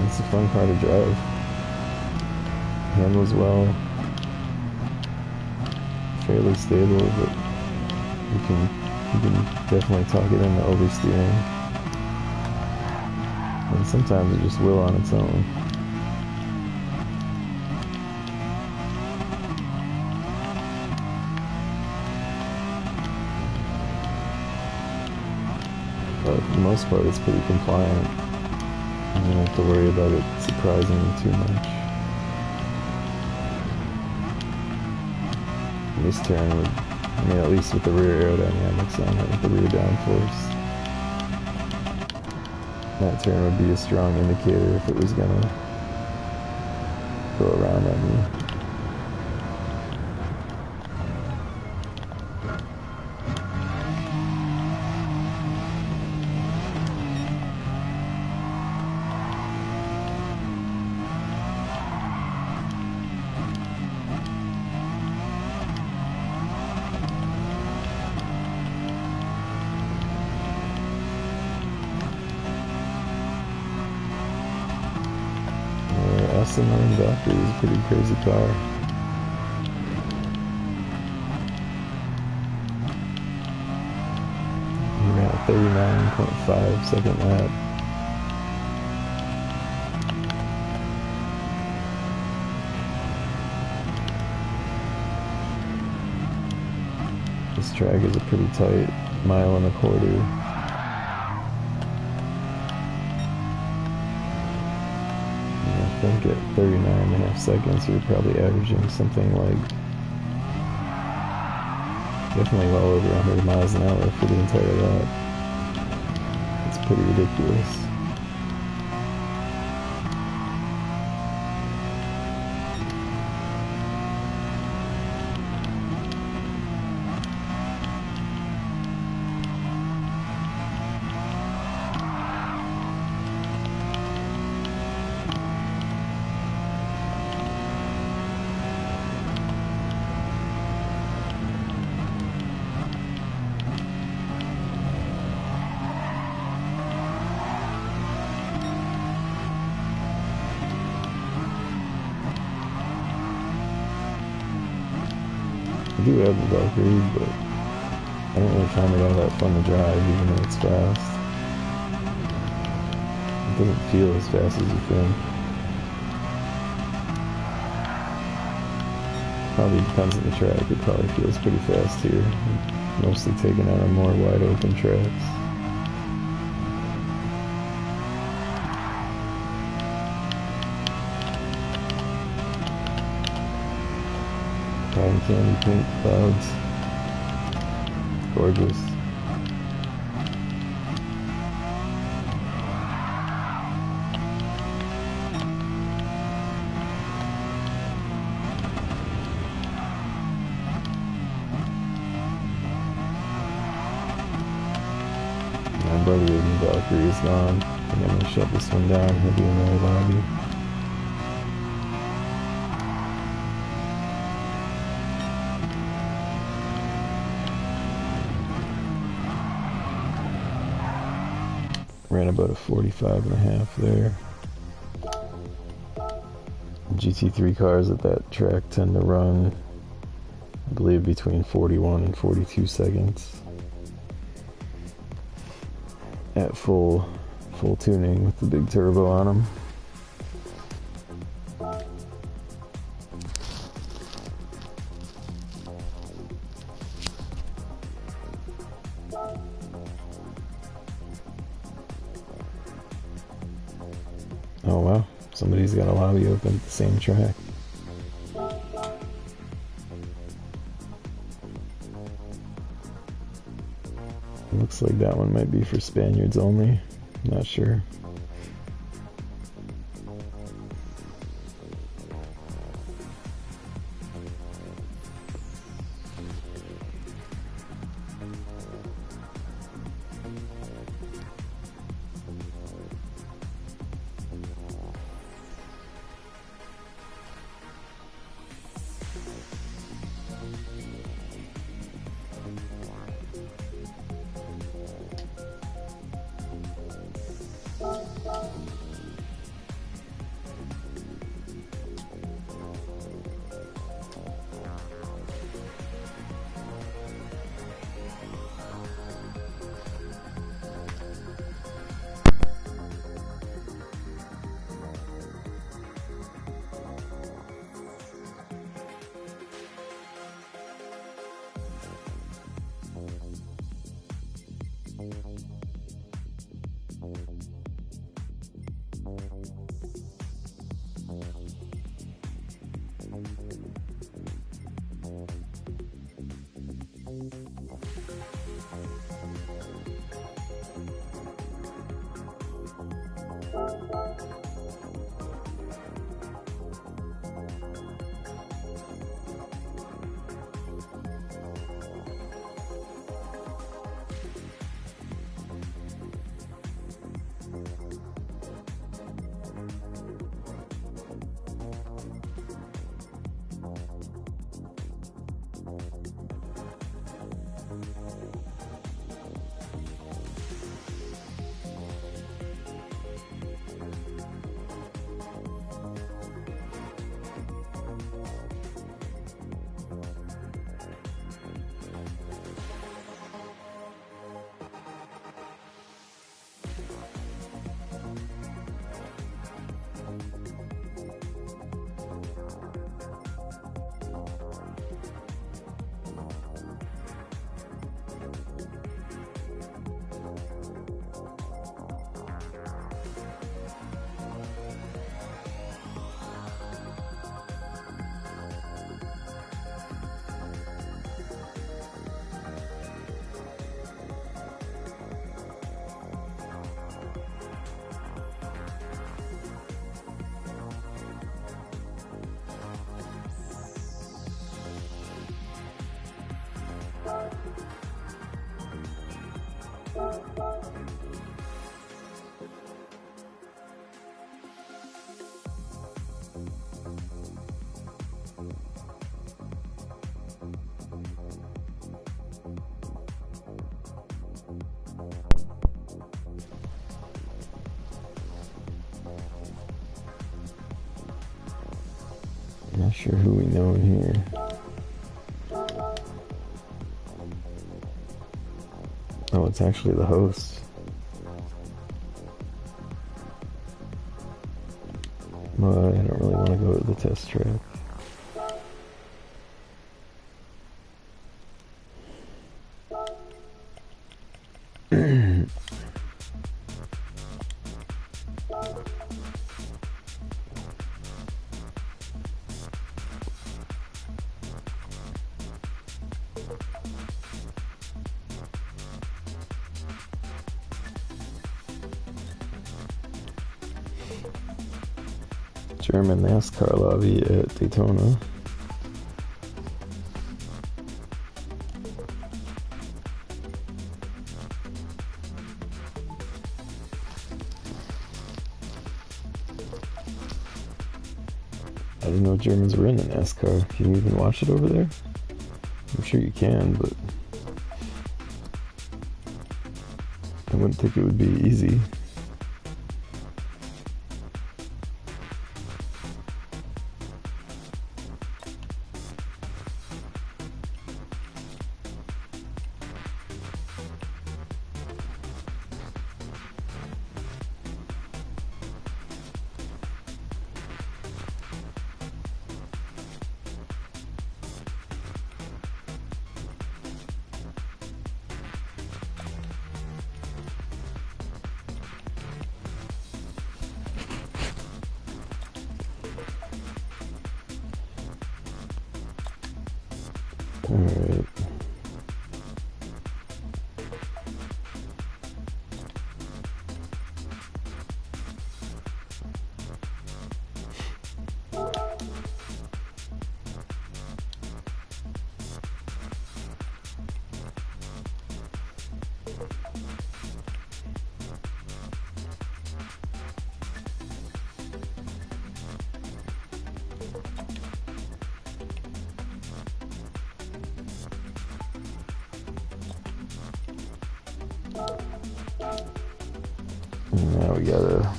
It's a fun car to drive. Handles well. Fairly stable, but you can definitely talk it into oversteering. And sometimes it just will on its own. But for the most part, it's pretty compliant. You don't have to worry about it surprising you too much. This turn would, I mean, at least with the rear aerodynamics on it, with the rear downforce, that turn would be a strong indicator if it was gonna go around on me. Aston Doctor is a pretty crazy car. He ran a 39.5 second lap. This track is a pretty tight 1.25 miles. I think at 39.5 seconds you're probably averaging something like definitely well over 100 miles an hour for the entire lap. It's pretty ridiculous. I do have the Valkyrie, but I don't really find it all that fun to drive, even though it's fast. It doesn't feel as fast as you think. Probably depends on the track. It probably feels pretty fast here. Mostly taken out on more wide open tracks. Cotton candy pink clouds. Gorgeous. My brother in the Valkyrie is gone. I think I'm going to shut this one down. He'll be in the lobby. Ran about a 45.5 there. GT3 cars at that track tend to run, I believe, between 41 and 42 seconds at full tuning with the big turbo on them. Oh wow, somebody's got a lobby open at the same track. Looks like that one might be for Spaniards only. Not sure. Not sure who we know in here. it's actually the host. But I don't really want to go to the test track. German NASCAR lobby at Daytona. I didn't know Germans were into NASCAR. Can you even watch it over there? I'm sure you can, but I wouldn't think it would be easy. Alright. Now we got a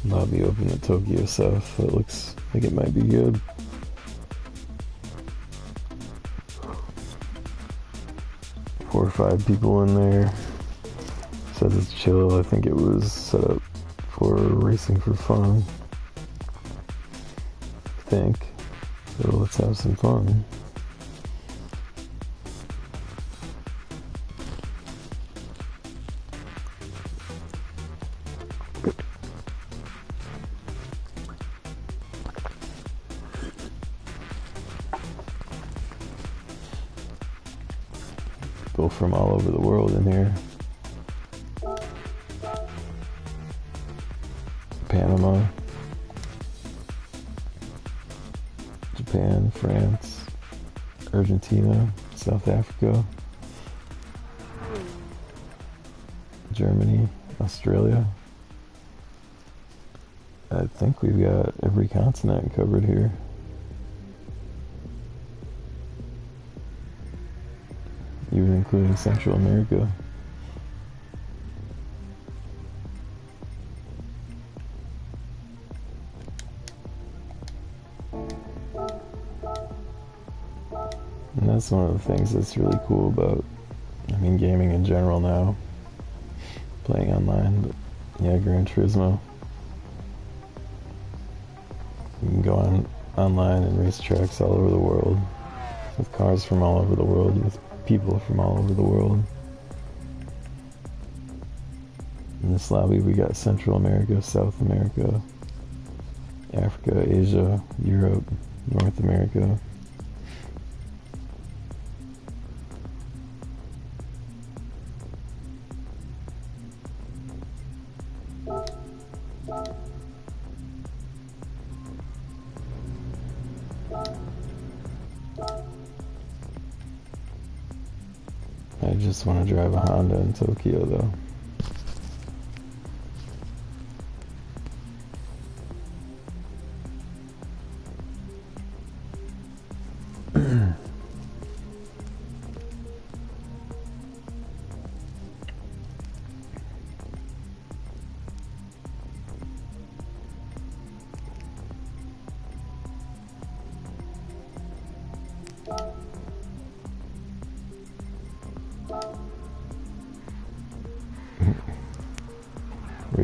lobby open at Tokyo South. That looks like it might be good. Four or five people in there. Says it's chill. I think it was set up for racing for fun. I think. So let's have some fun. People from all over the world in here. Panama, Japan, France, Argentina, South Africa, Germany, Australia. I think we've got every continent covered here. Even including Central America. And that's one of the things that's really cool about, gaming in general now. Playing online, but yeah, Gran Turismo. You can go online and race tracks all over the world. With cars from all over the world, with people from all over the world. In this lobby we got Central America, South America, Africa, Asia, Europe, North America. I just want to drive a Honda in Tokyo though.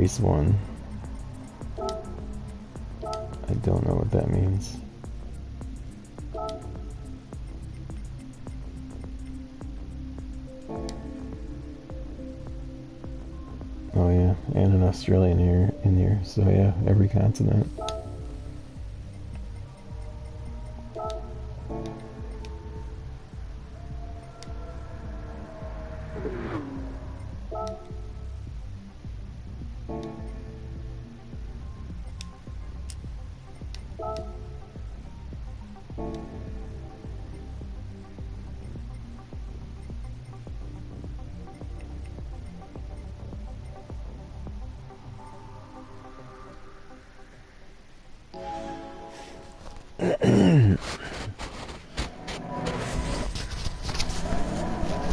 race 1. I don't know what that means. Oh yeah, and an Australian here in here, so yeah, every continent.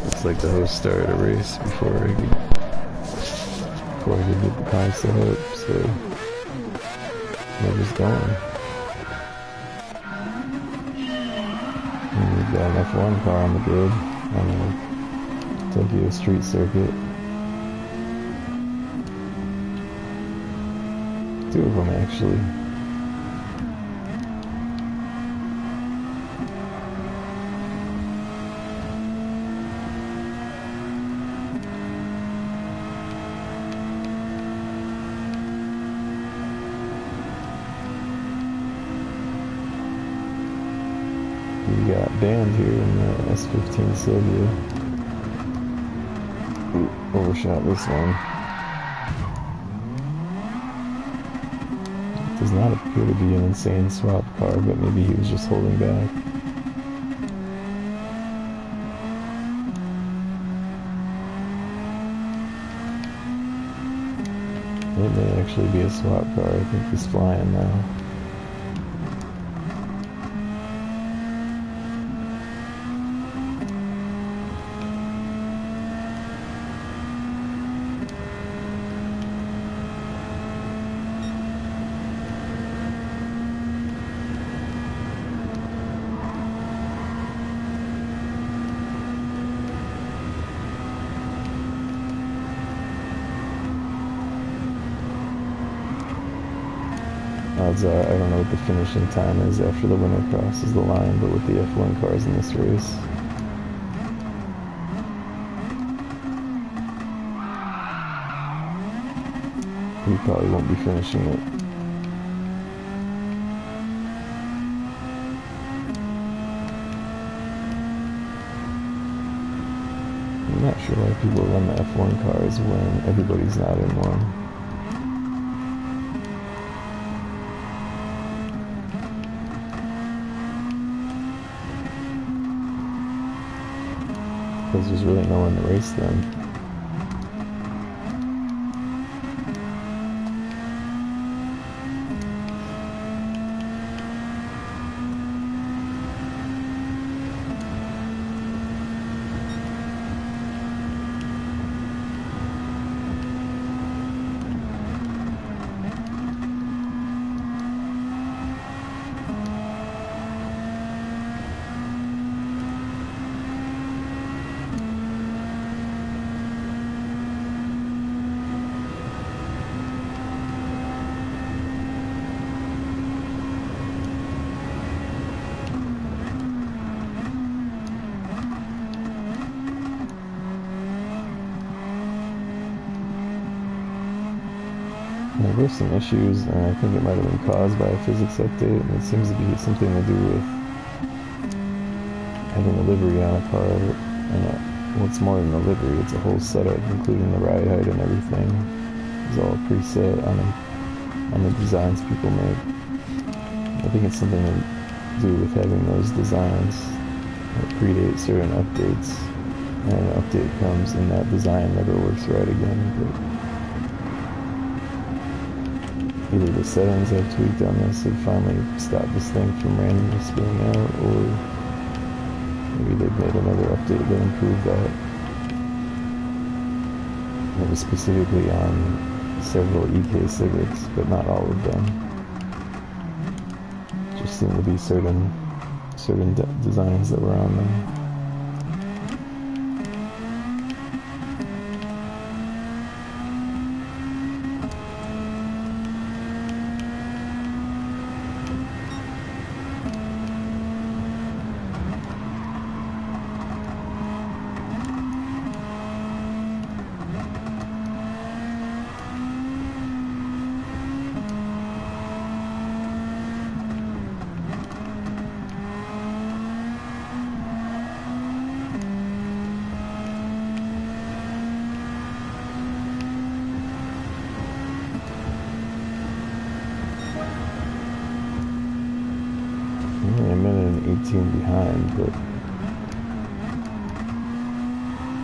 Looks like the host started a race before I could get the car set up, so we're just going. And we've got an F1 car on the grid on the Tokyo street circuit. 2 of them actually. We got banned here in the S15 Silvia. Ooh, overshot this one. Does not appear to be an insane swap car, but maybe he was just holding back. It may actually be a swap car. I think he's flying now. I don't know what the finishing time is after the winner crosses the line, but with the F1 cars in this race, he probably won't be finishing it. I'm not sure why people run the F1 cars when everybody's not in one. Because there's really no one to race them. There's some issues, and I think it might have been caused by a physics update, and it seems to be something to do with having a livery on a car, and what's more than the livery, it's a whole setup, including the ride height and everything. It's all preset on the designs people make. I think it's something to do with having those designs that predate certain updates, and an update comes and that design never works right again. But either the settings I've tweaked on this have finally stopped this thing from randomly spinning out, or maybe they've made another update that improved that. It was specifically on several EK Civics, but not all of them. Just seemed to be certain designs that were on them. I'm a minute and 18 behind, but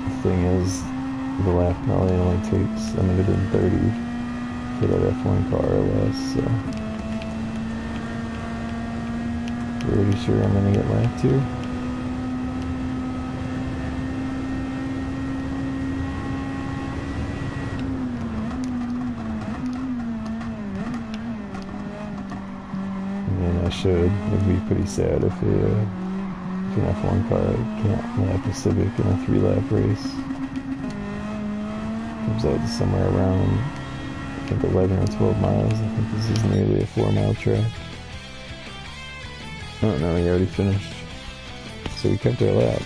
the thing is, the lap probably only takes a minute and 30 for that F1 car or less, so pretty sure I'm gonna get lapped here. And I should. It'd be pretty sad if an F1 car can't lap a Civic in a 3-lap race. Comes out to somewhere around, I think, 11 or 12 miles. I think this is nearly a 4-mile track. Oh no, he already finished. So we kept our lap.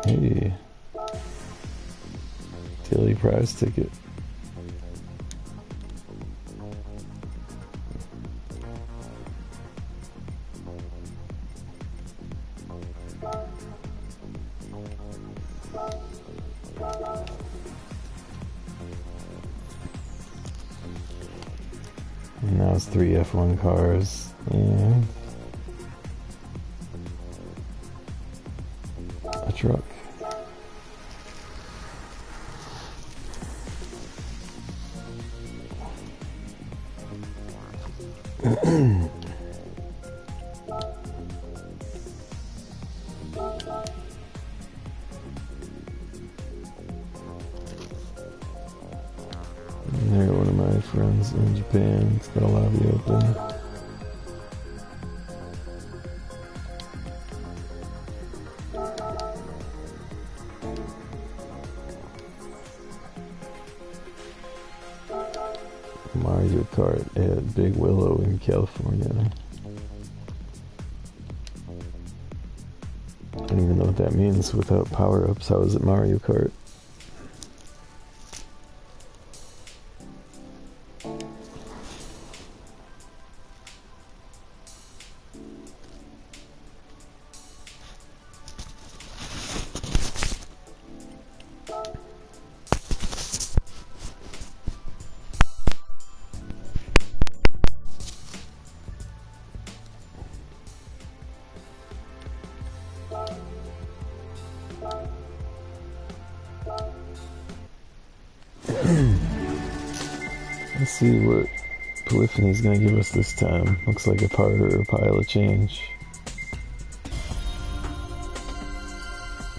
Hey. Daily prize ticket. And now it's 3 F1 cars and a truck. And there, one of my friends in Japan. It's got a lobby open. Mario Kart at Big Willow in California. I don't even know what that means without power-ups. How is it Mario Kart? Let's see what Polyphony's gonna give us this time. Looks like a part or a pile of change.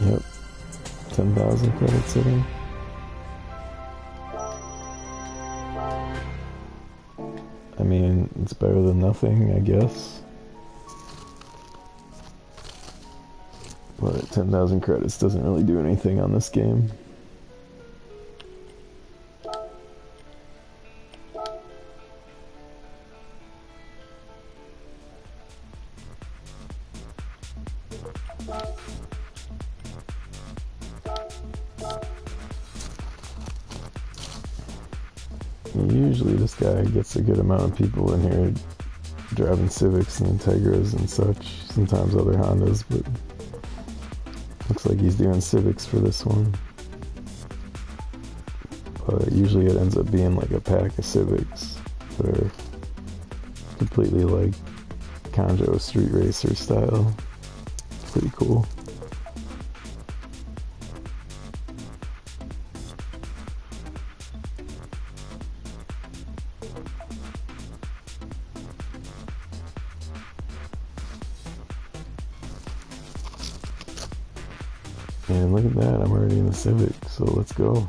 Yep. 10,000 credits sitting. I mean, it's better than nothing, I guess. But 10,000 credits doesn't really do anything on this game. Usually this guy gets a good amount of people in here driving Civics and Integras and such, sometimes other Hondas, but looks like he's doing Civics for this one. But usually it ends up being like a pack of Civics that are completely like Kanjo Street Racer style. It's pretty cool. And look at that, I'm already in the Civic, so let's go.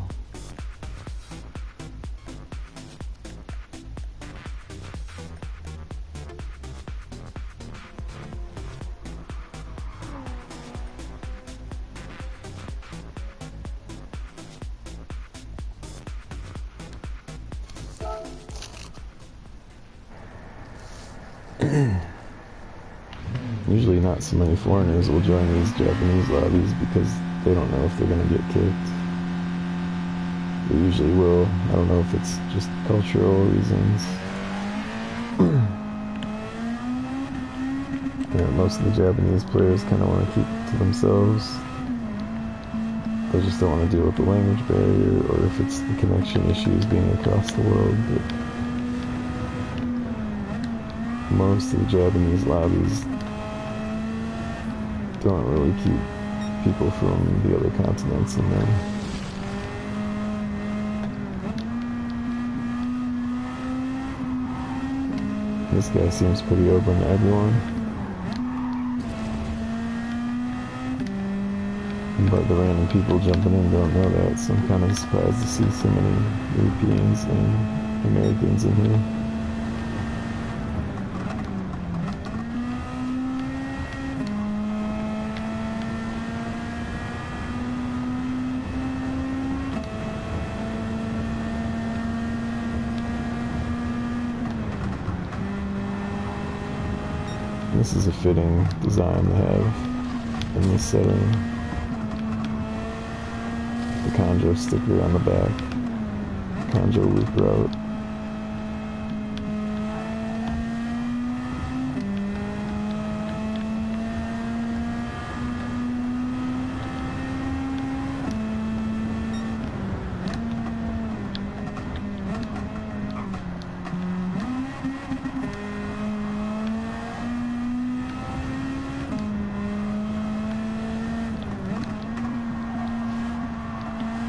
Usually not so many foreigners will join these Japanese lobbies because they don't know if they're going to get kicked. They usually will. I don't know if it's just cultural reasons. Yeah, most of the Japanese players kind of want to keep it to themselves. they just don't want to deal with the language barrier, or if it's the connection issues being across the world. But most of the Japanese lobbies don't really keep people from the other continents in them. This guy seems pretty open to everyone. But the random people jumping in don't know that, so I'm kind of surprised to see so many Europeans and Americans in here. This is a fitting design to have in this setting. The Kanjo sticker on the back, Kanjo loop route.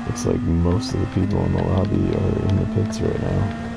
Looks like most of the people in the lobby are in the pits right now.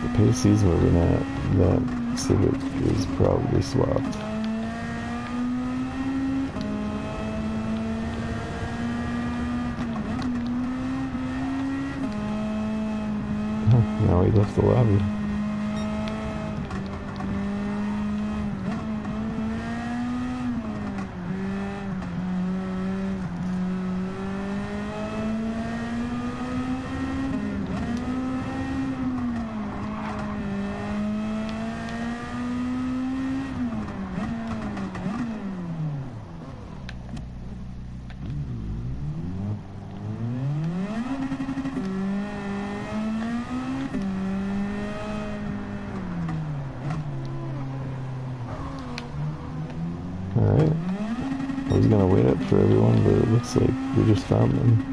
The pace he's moving at, that Civic is probably swapped. Now he left the lobby. Alright, I was gonna wait up for everyone, but it looks like we just found them.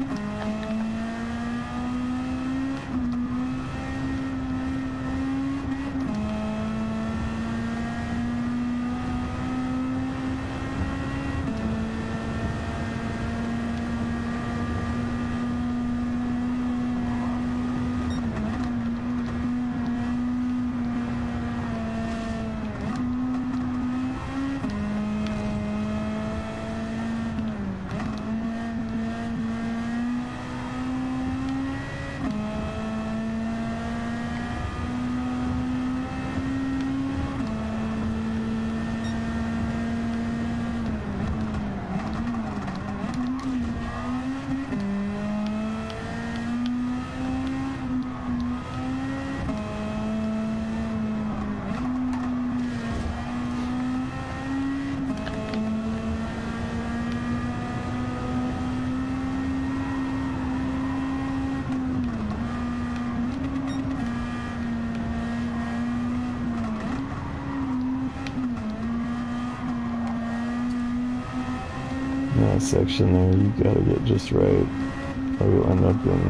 that section there, you gotta get just right, or you'll end up in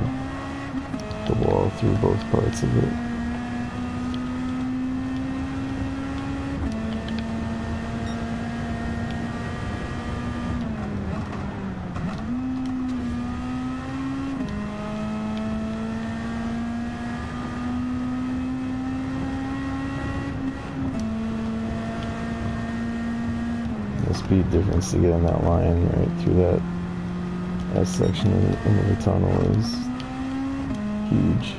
the wall through both parts of it. Speed difference to get in that line right through that S section into the tunnel is huge.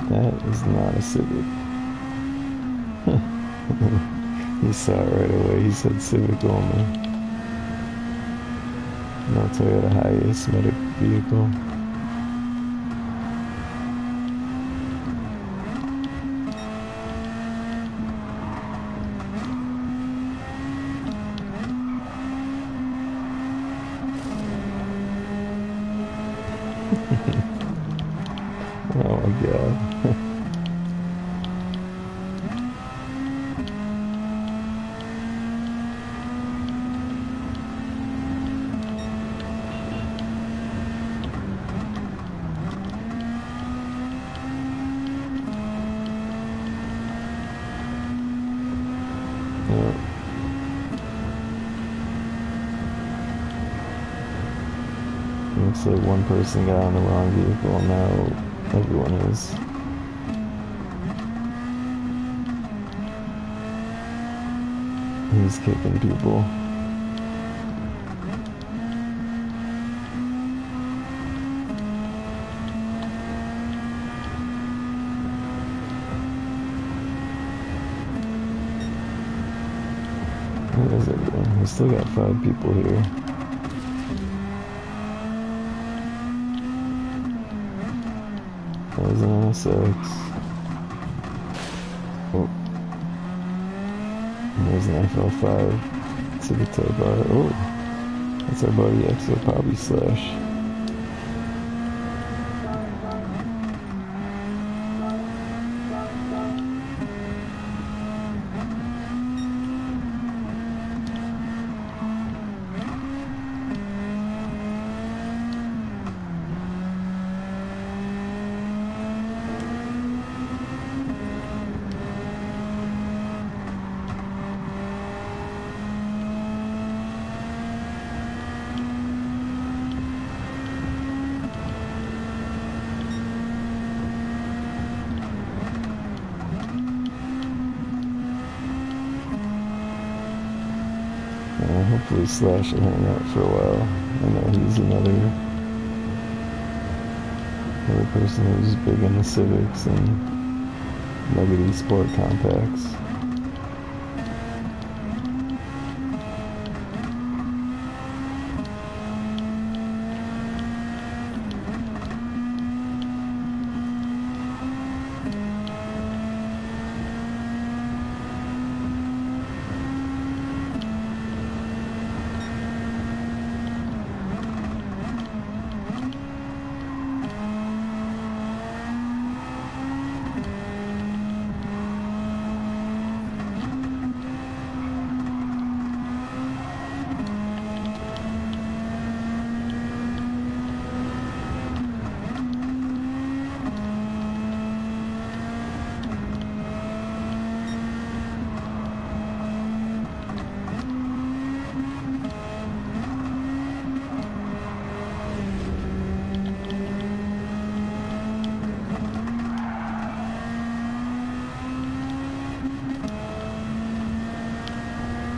That is not a Civic. He saw it right away. He said Civic only. No Toyota Hiace medic vehicle. Oh my god. Looks like one person got on the wrong vehicle and now everyone is. He's kicking people. Where is everyone? We still got 5 people here. There's an NSX. Oh. And there's an FL5 Civic Type R. Oh, that's our buddy Exo Poppy Slash. Hopefully Slash will hang out for a while. I know he's another person who's big into Civics and Maggiore sport compacts.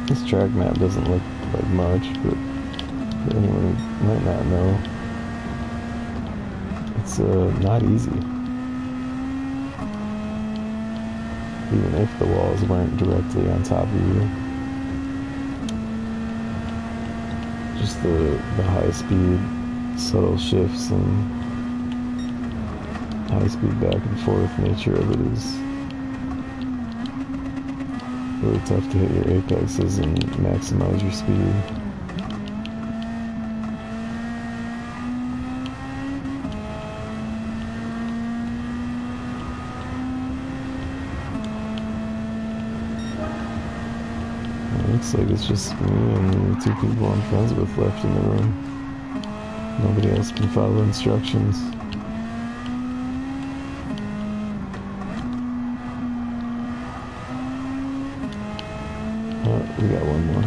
This track map doesn't look like much, but for anyone who might not know, it's not easy. Even if the walls weren't directly on top of you. Just the high speed, subtle shifts and high-speed back and forth nature of it is really tough to hit your apexes and maximize your speed. Looks like it's just me and the two people I'm friends with left in the room. Nobody else can follow instructions. Oh, we got one more.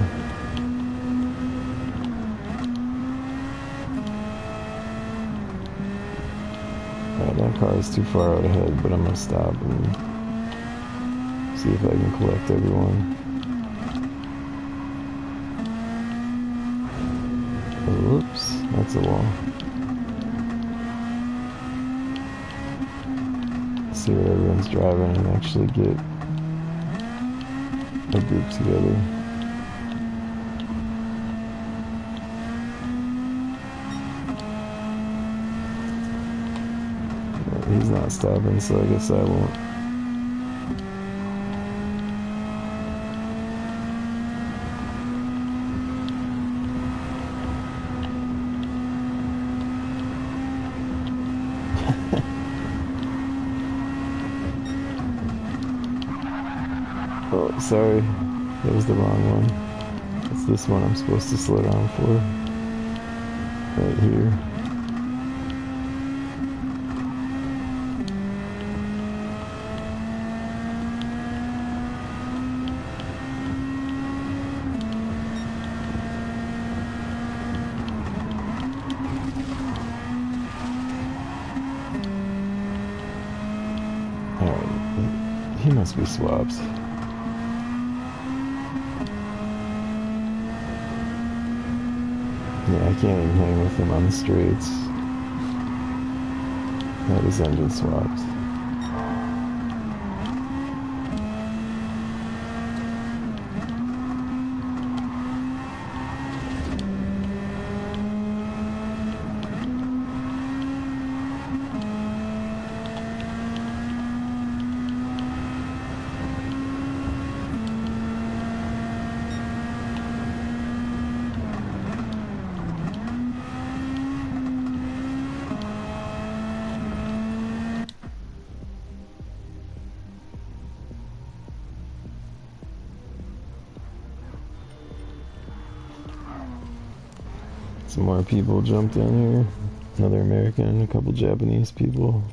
Alright, that car is too far out ahead, but I'm gonna stop and see if I can collect everyone. Oops, that's a wall. See where everyone's driving and actually get a group together. He's not stopping, so I guess I won't. Oh, sorry, that was the wrong one. It's this one I'm supposed to slow down for. Right here. Alright, he must be swapped. Yeah, I can't even hang with him on the straights. That is engine swapped. Some more people jumped in here. Another American, a couple Japanese people.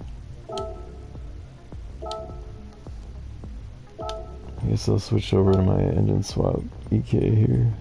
I guess I'll switch over to my engine swap EK here.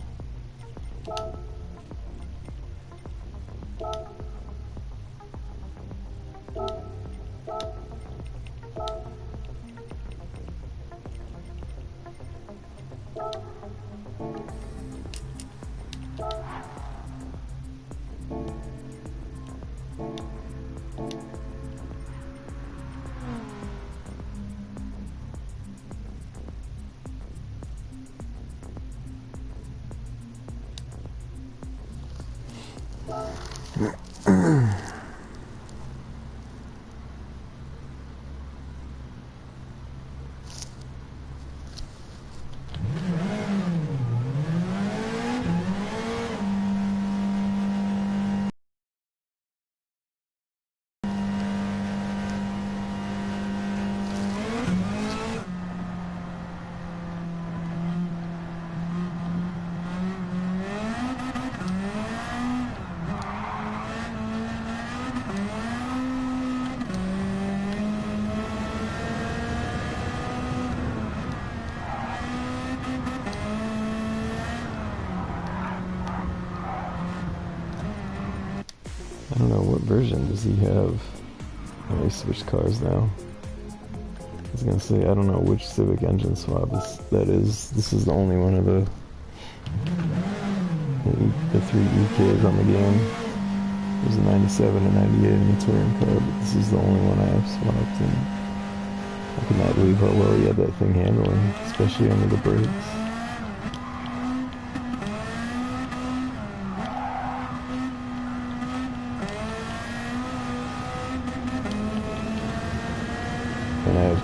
I don't know, what version does he have? Oh, he switched cars now. I was gonna say, I don't know which Civic engine swap that is. This is the only one of the three EKs on the game. There's a 97, a 98, and a touring car, but this is the only one I have swapped, and I could not believe how well he had that thing handling, especially under the brakes.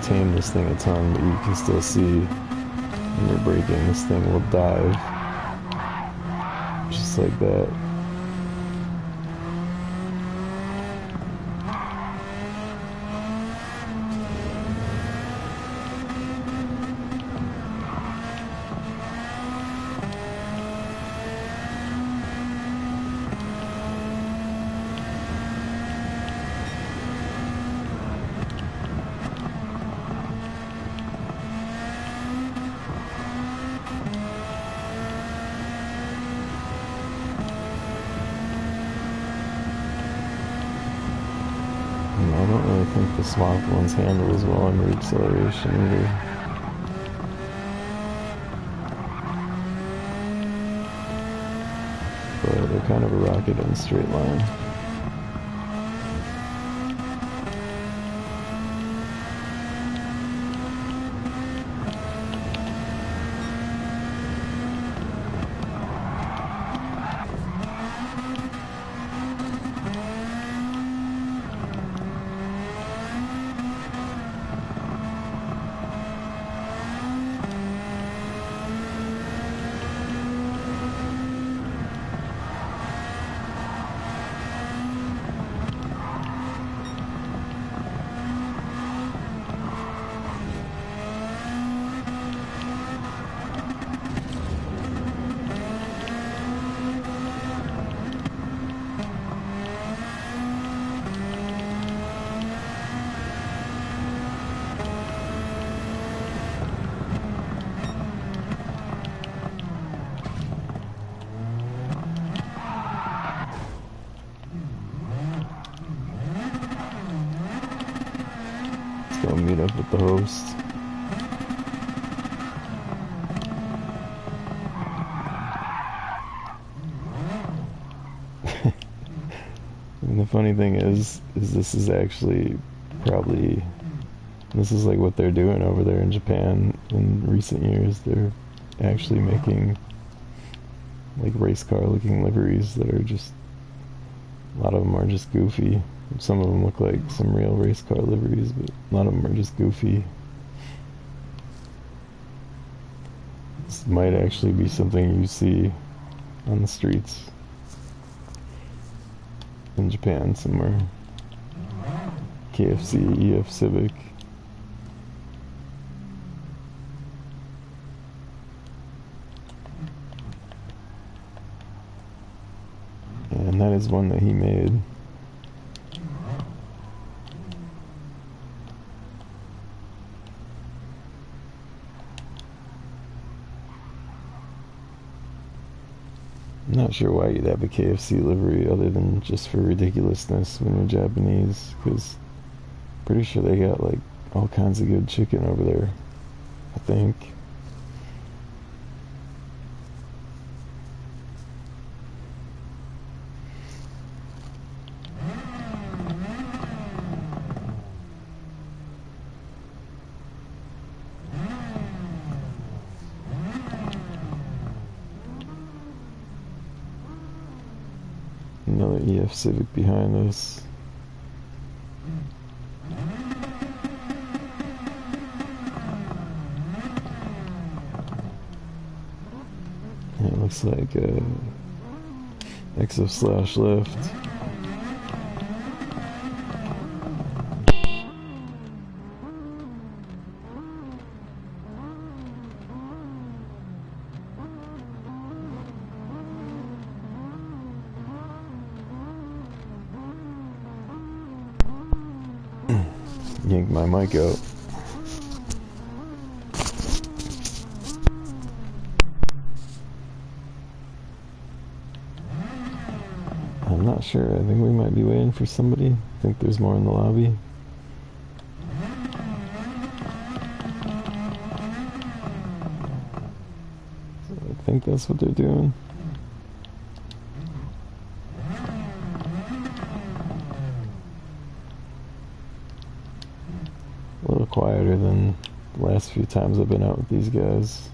tame this thing a ton, but you can still see when you're braking, this thing will dive just like that. I don't really think the swap ones handle as well under acceleration either. But they're kind of a rocket in a straight line. Go meet up with the host. And the funny thing is this is actually probably, this is like what they're doing over there in Japan in recent years. They're actually making like race car looking liveries that are just, a lot of them are just goofy. Some of them look like some real race car liveries, but a lot of them are just goofy. This might actually be something you see on the streets in Japan somewhere. KFC, EF Civic. And that is one that he made. I'm not sure why you'd have a KFC livery other than just for ridiculousness when you're Japanese, because pretty sure they got like all kinds of good chicken over there, I think. Another EF Civic behind us. And it looks like exo/lift. Yank my mic out. I'm not sure. I think we might be waiting for somebody. I think there's more in the lobby. So I think that's what they're doing. A little quieter than the last few times I've been out with these guys.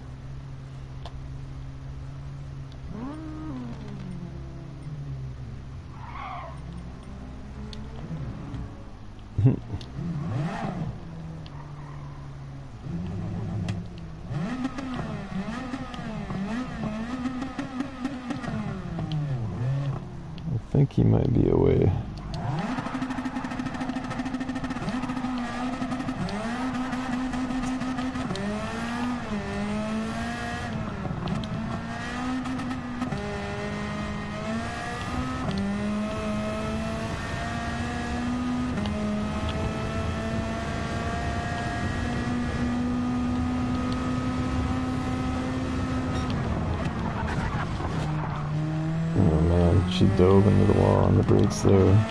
think he might be away. She dove into the wall on the brakes there.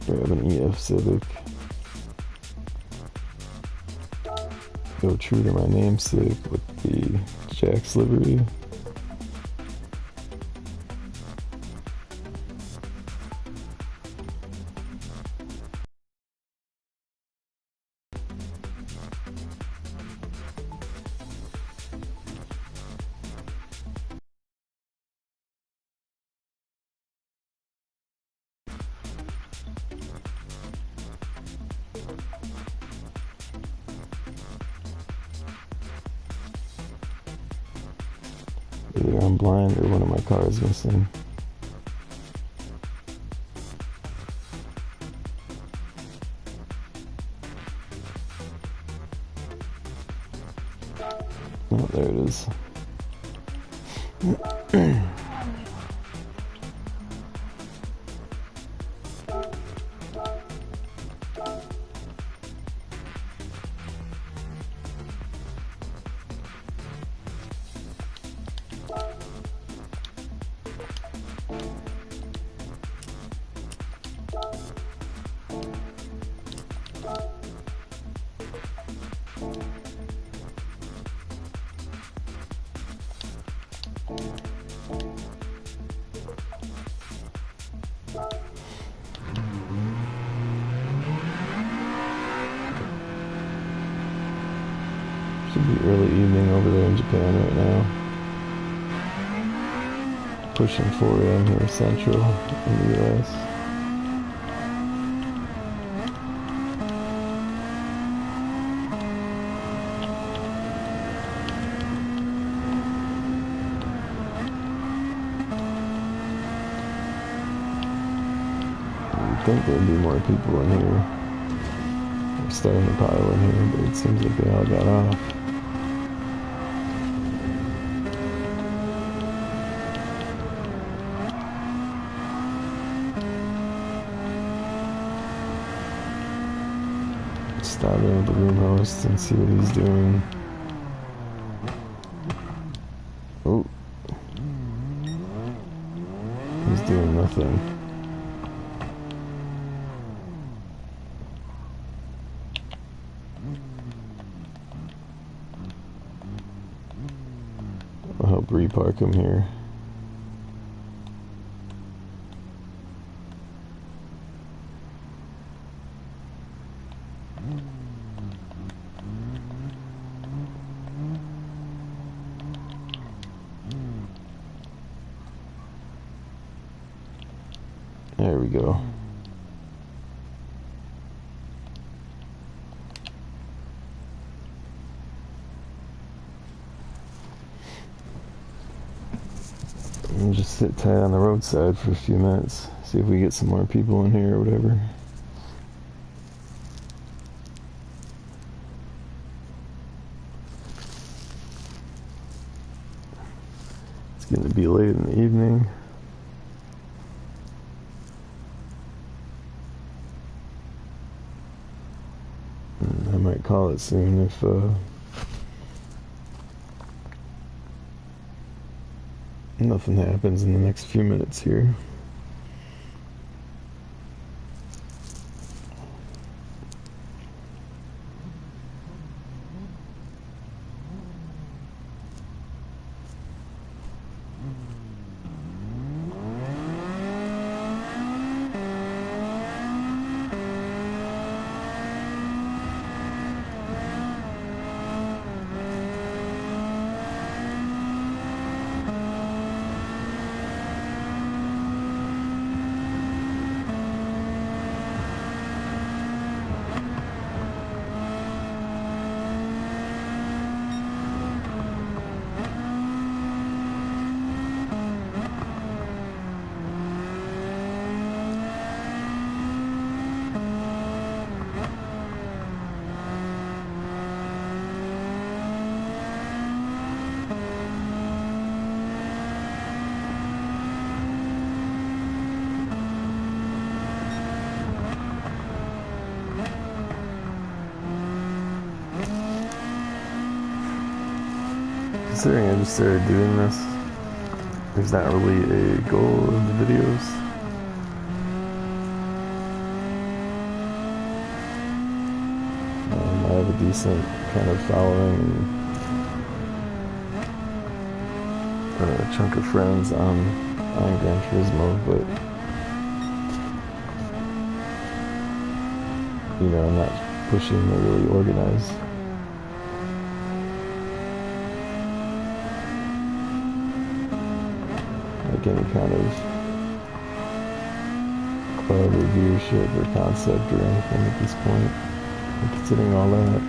Grab an EF Civic. Go true to my namesake with the JACCS livery. Either I'm blind or one of my cars missing. Oh, there it is. Should be early evening over there in Japan right now. Pushing 4 a.m. here central in the US. You'd think there'd be more people in here. They're starting to pile in here, but it seems like they all got off. Stop in with the room host and see what he's doing. Oh. He's doing nothing. I'll help repark him here. There we go. And just sit tight on the roadside for a few minutes. See if we get some more people in here or whatever. It's getting to be late in the evening. I might call it soon if nothing happens in the next few minutes here. Considering I just started doing this, there's not really a goal in the videos. I have a decent kind of following and a chunk of friends on Gran Turismo, but you know, I'm not pushing to really organize. Like any kind of club or viewership or concept or anything at this point. And considering all that,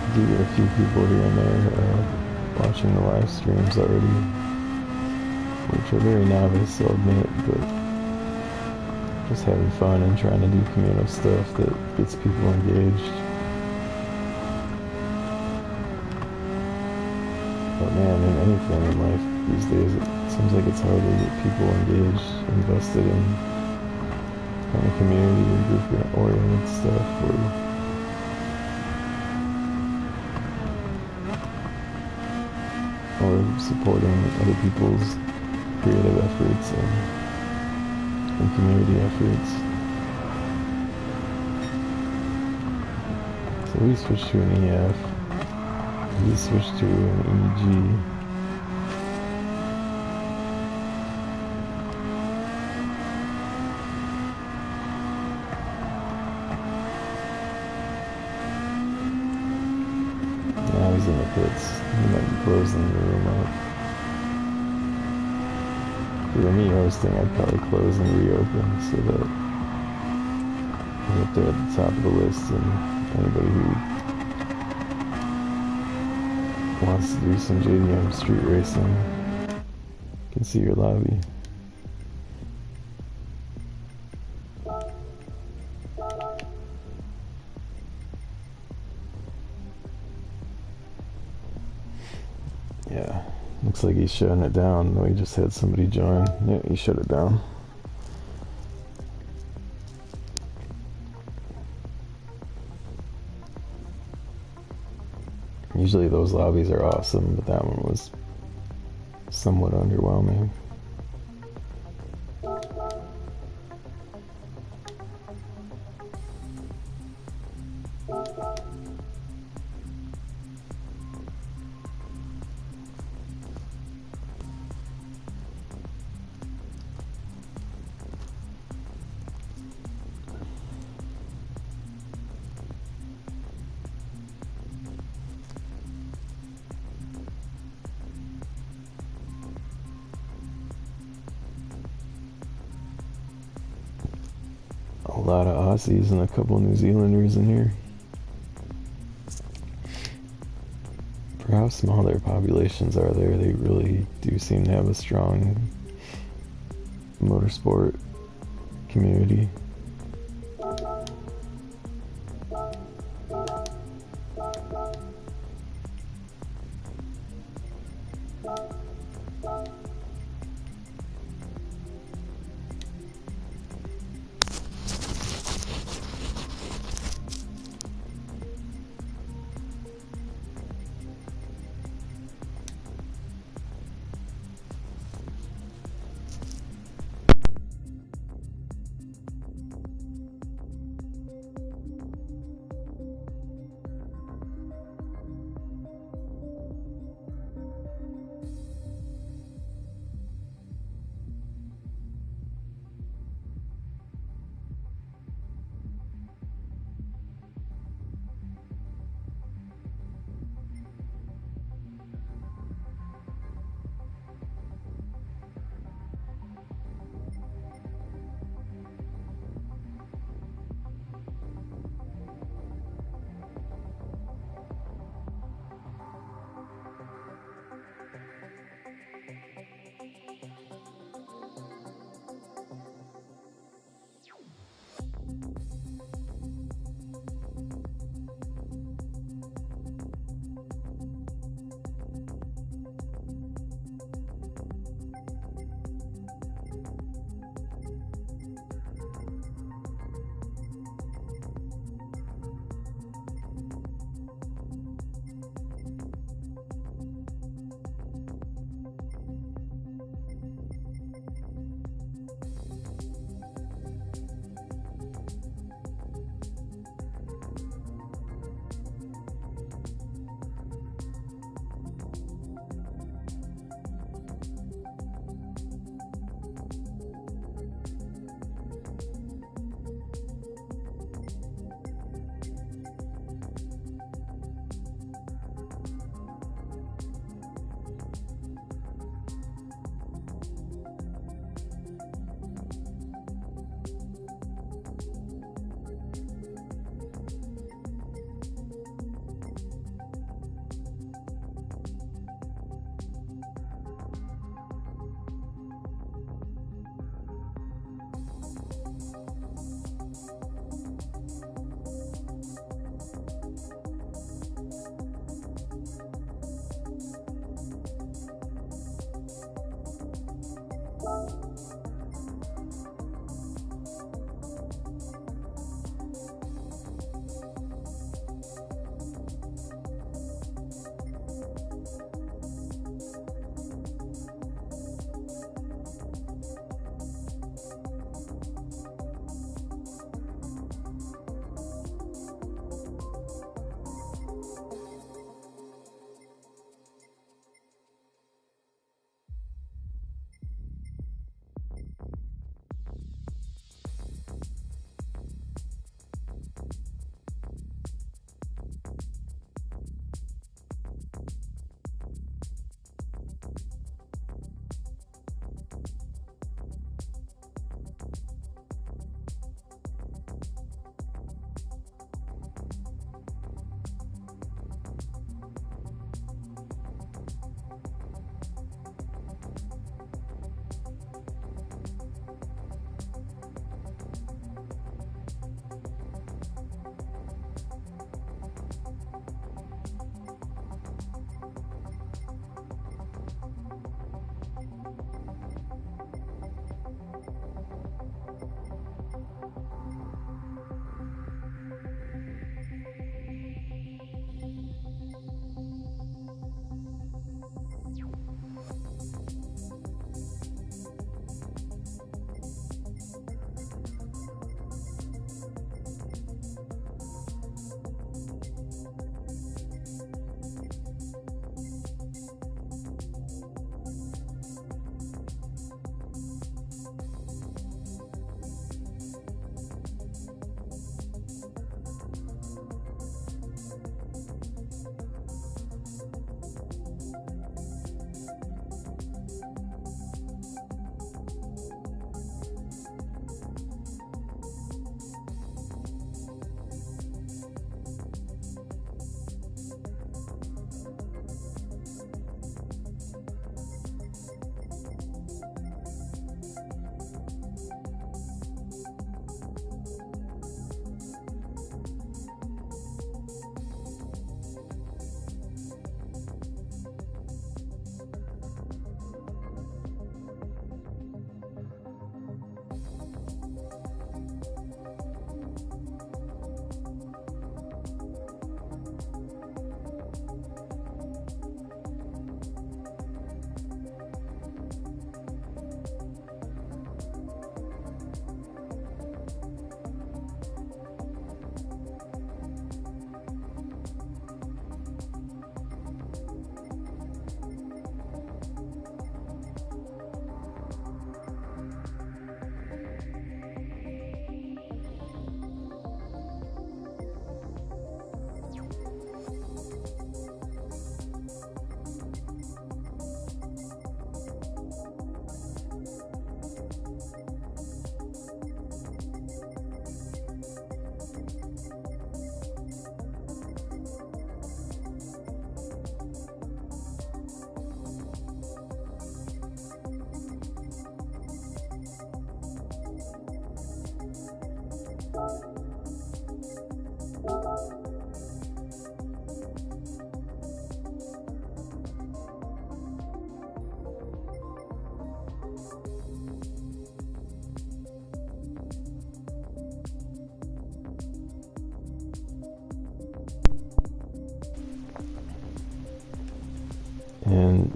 I do get a few people here and there watching the live streams already, which are very novice, I'll admit, but just having fun and trying to do communal stuff that gets people engaged. But man, in anything in life these days, it seems like it's hard to get people engaged, invested in kind of community or group-oriented stuff, or supporting other people's creative efforts and community efforts. So we switched to an EF. We switched to an EG. Now he's in the pits. He might be closing the room up. For me hosting, I'd probably close and reopen so that we're up there at the top of the list, and anybody who wants to do some JDM street racing can see your lobby. Yeah, looks like he's shutting it down. No, he just had somebody join. Yeah, he shut it down. Usually those lobbies are awesome, but that one was somewhat underwhelming. A lot of Aussies and a couple New Zealanders in here. For how small their populations are there, they really do seem to have a strong motorsport community.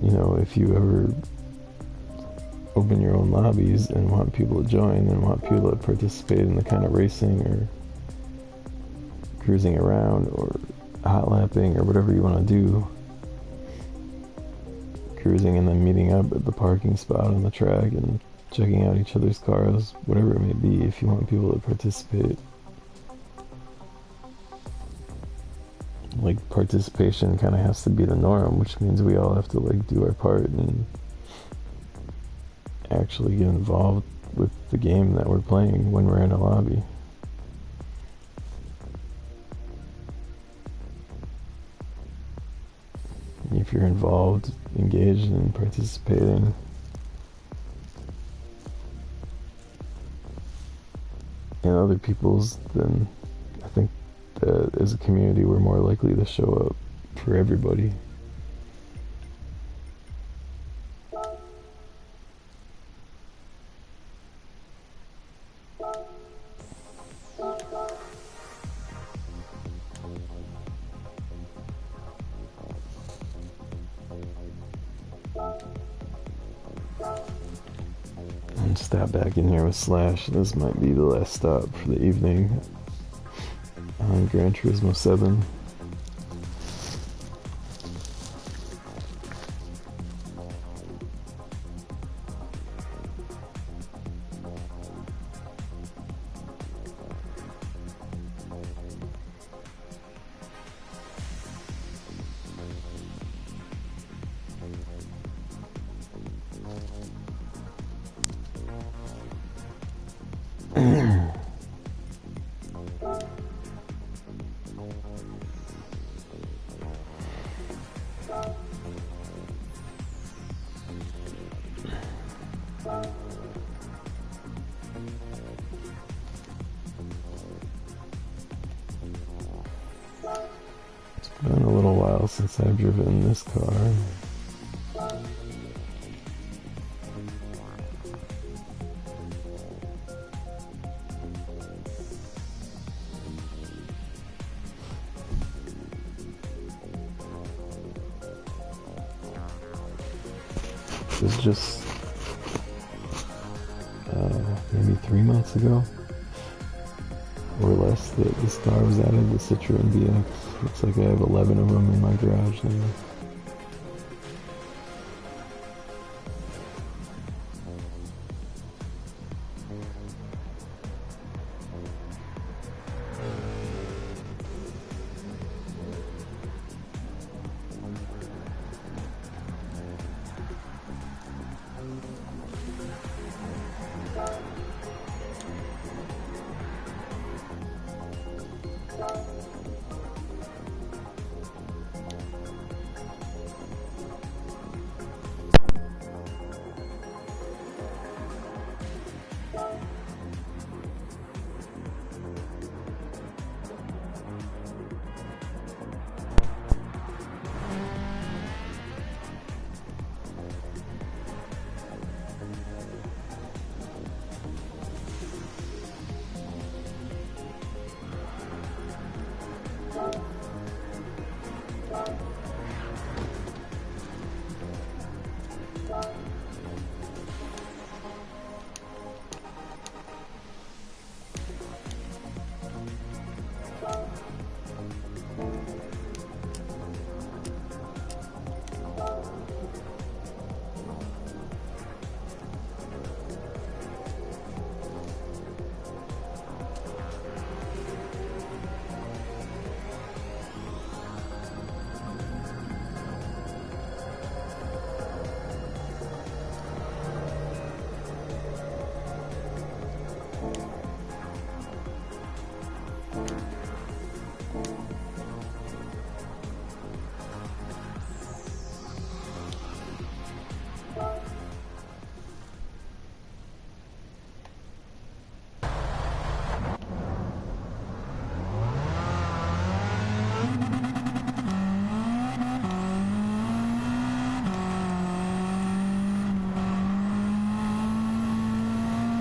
you know, if you ever open your own lobbies and want people to join and want people to participate in the kind of racing or cruising around or hot lapping or whatever you want to do, cruising and then meeting up at the parking spot on the track and checking out each other's cars, whatever it may be, if you want people to participate. Like, participation kind of has to be the norm, which means we all have to, like, do our part and actually get involved with the game that we're playing when we're in a lobby. If you're involved, engaged, and participating, in other people's, then I think that as a community we're more likely to show up for everybody. And stop back in here with Slash. This might be the last stop for the evening on Gran Turismo 7. It's been a little while since I've driven this car. It was just maybe 3 months ago or less that this car was added, the Citroen BX. Looks like I have 11 of them in my garage now.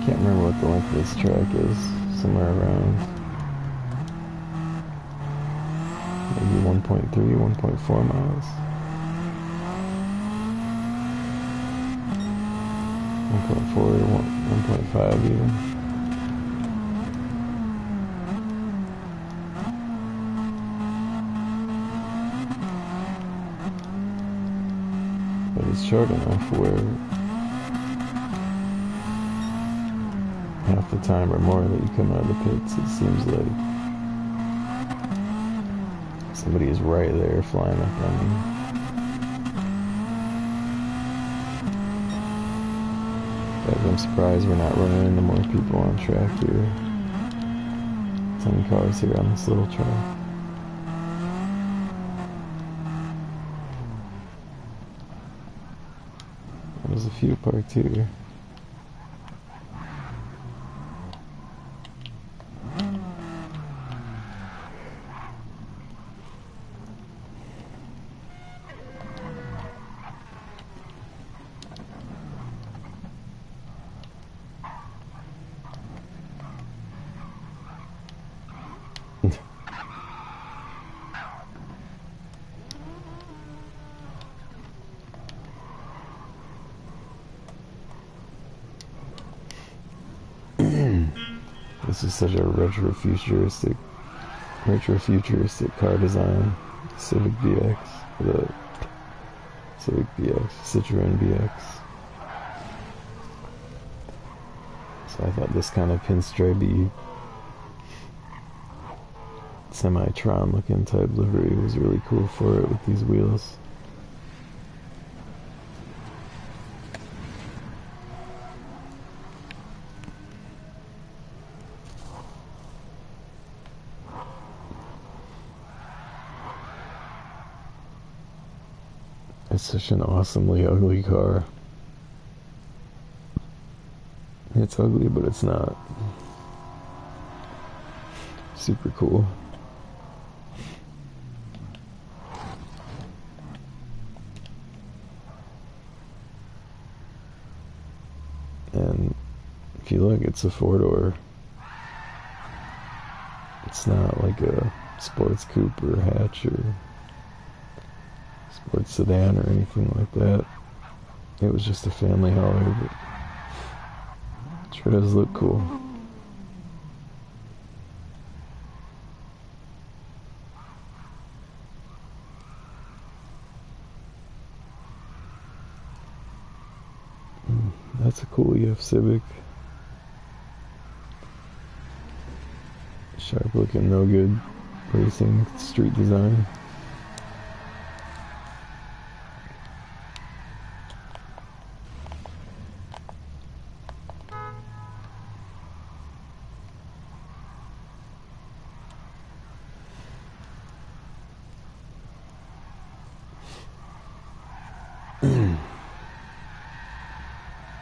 Can't remember what the length of this track is, somewhere around maybe 1.3, 1.4 miles. 1.4 or 1.5 even. But it's short enough where half the time or more that you come out of the pits, it seems like somebody is right there flying up on you. But I'm surprised we're not running into more people on track here. 10 cars here on this little track. There's a few parked here. This is such a retrofuturistic car design. Civic BX, the Civic BX, Citroen BX. So I thought this kind of pinstripey, semi-Tron looking type livery was really cool for it with these wheels. It's such an awesomely ugly car. It's ugly, but it's not. Super cool. And if you look, it's a four-door. It's not like a sports coupe or hatch or sports sedan or anything like that. It was just a family hauler, but it sure does look cool. That's a cool EF Civic. Sharp looking, no good racing street design.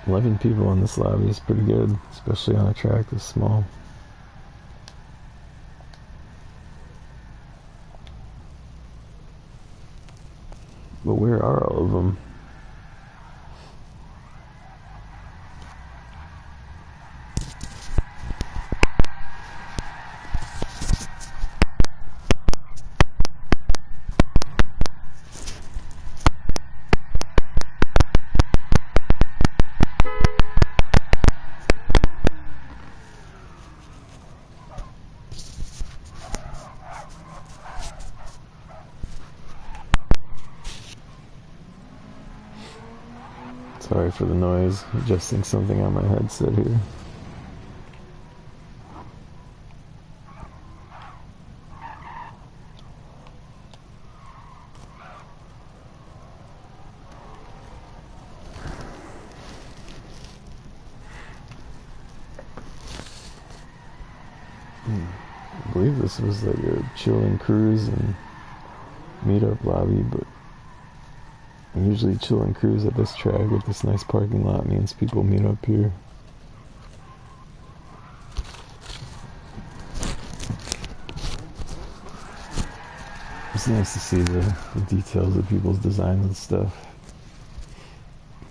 $11 people in this lobby is pretty good, especially on a track this small. But where are all of them? Sorry for the noise, adjusting something on my headset here. I believe this was like a chill and cruise and meetup lobby, but usually chill and cruise at this track with this nice parking lot means people meet up here. It's nice to see the details of people's designs and stuff.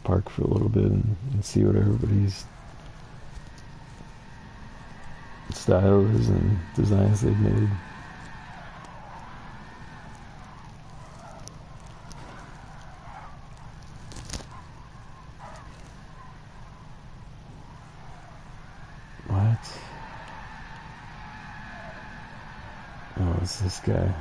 Park for a little bit and see what everybody's style is and designs they've made. What's this guy?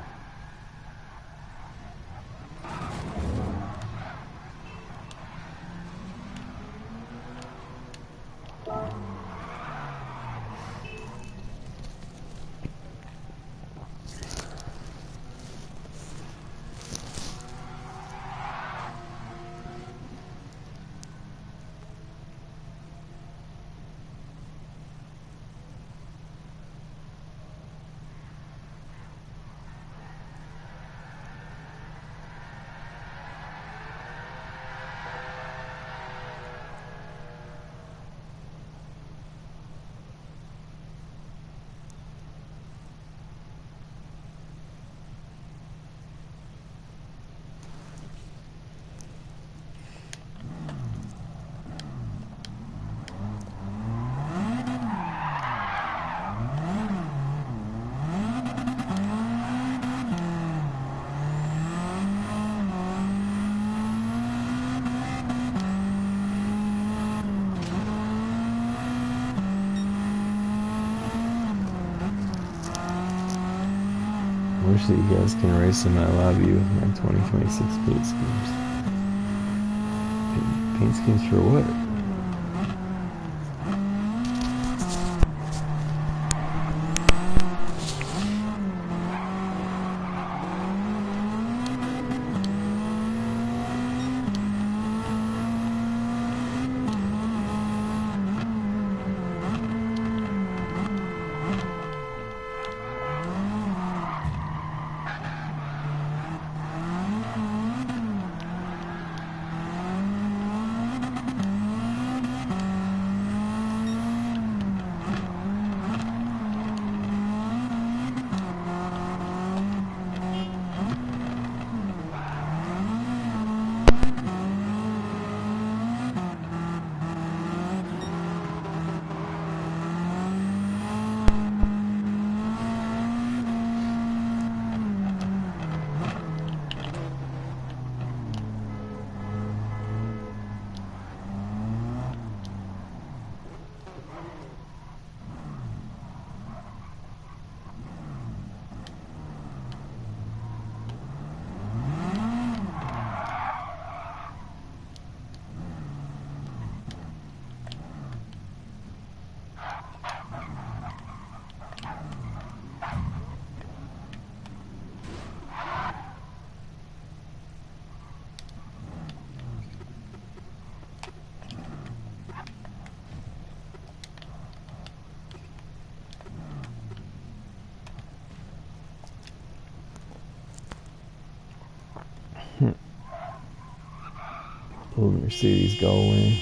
I wish that you guys can race in my lobby with my 2026 paint schemes. Paint schemes for what? Old Mercedes Galway.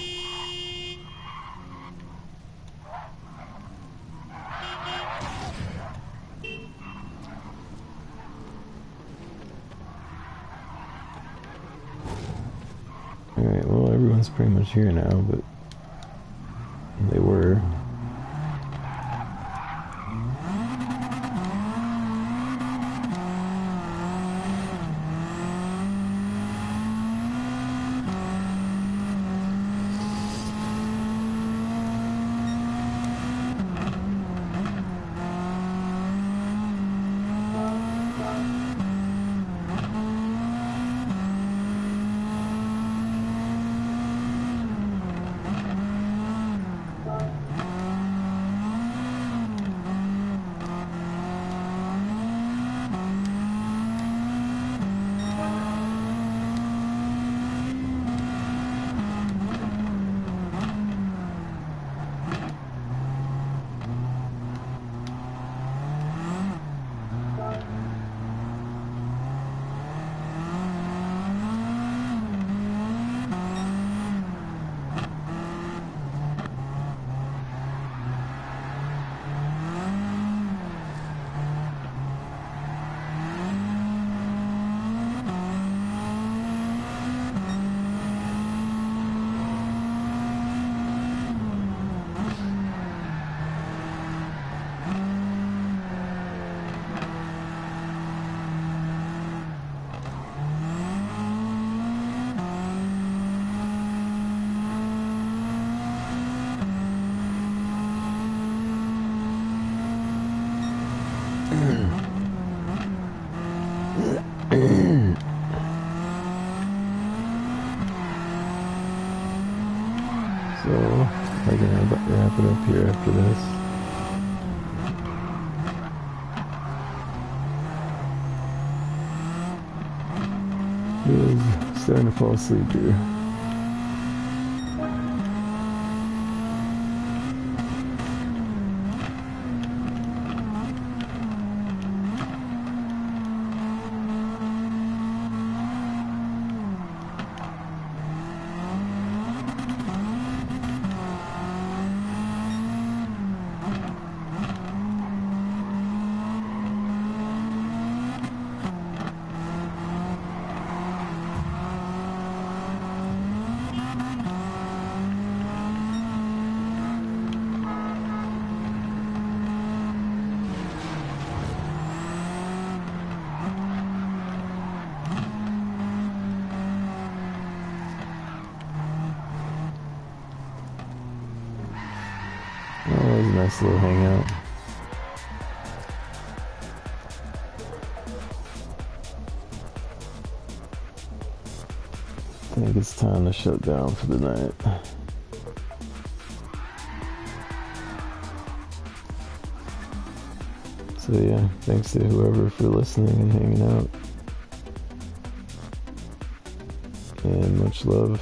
Alright, well everyone's pretty much here now, but they were. So I'm gonna wrap it up here after this. It is starting to fall asleep here. Oh, that was a nice little hangout. I think it's time to shut down for the night. So yeah, thanks to whoever for listening and hanging out. And much love.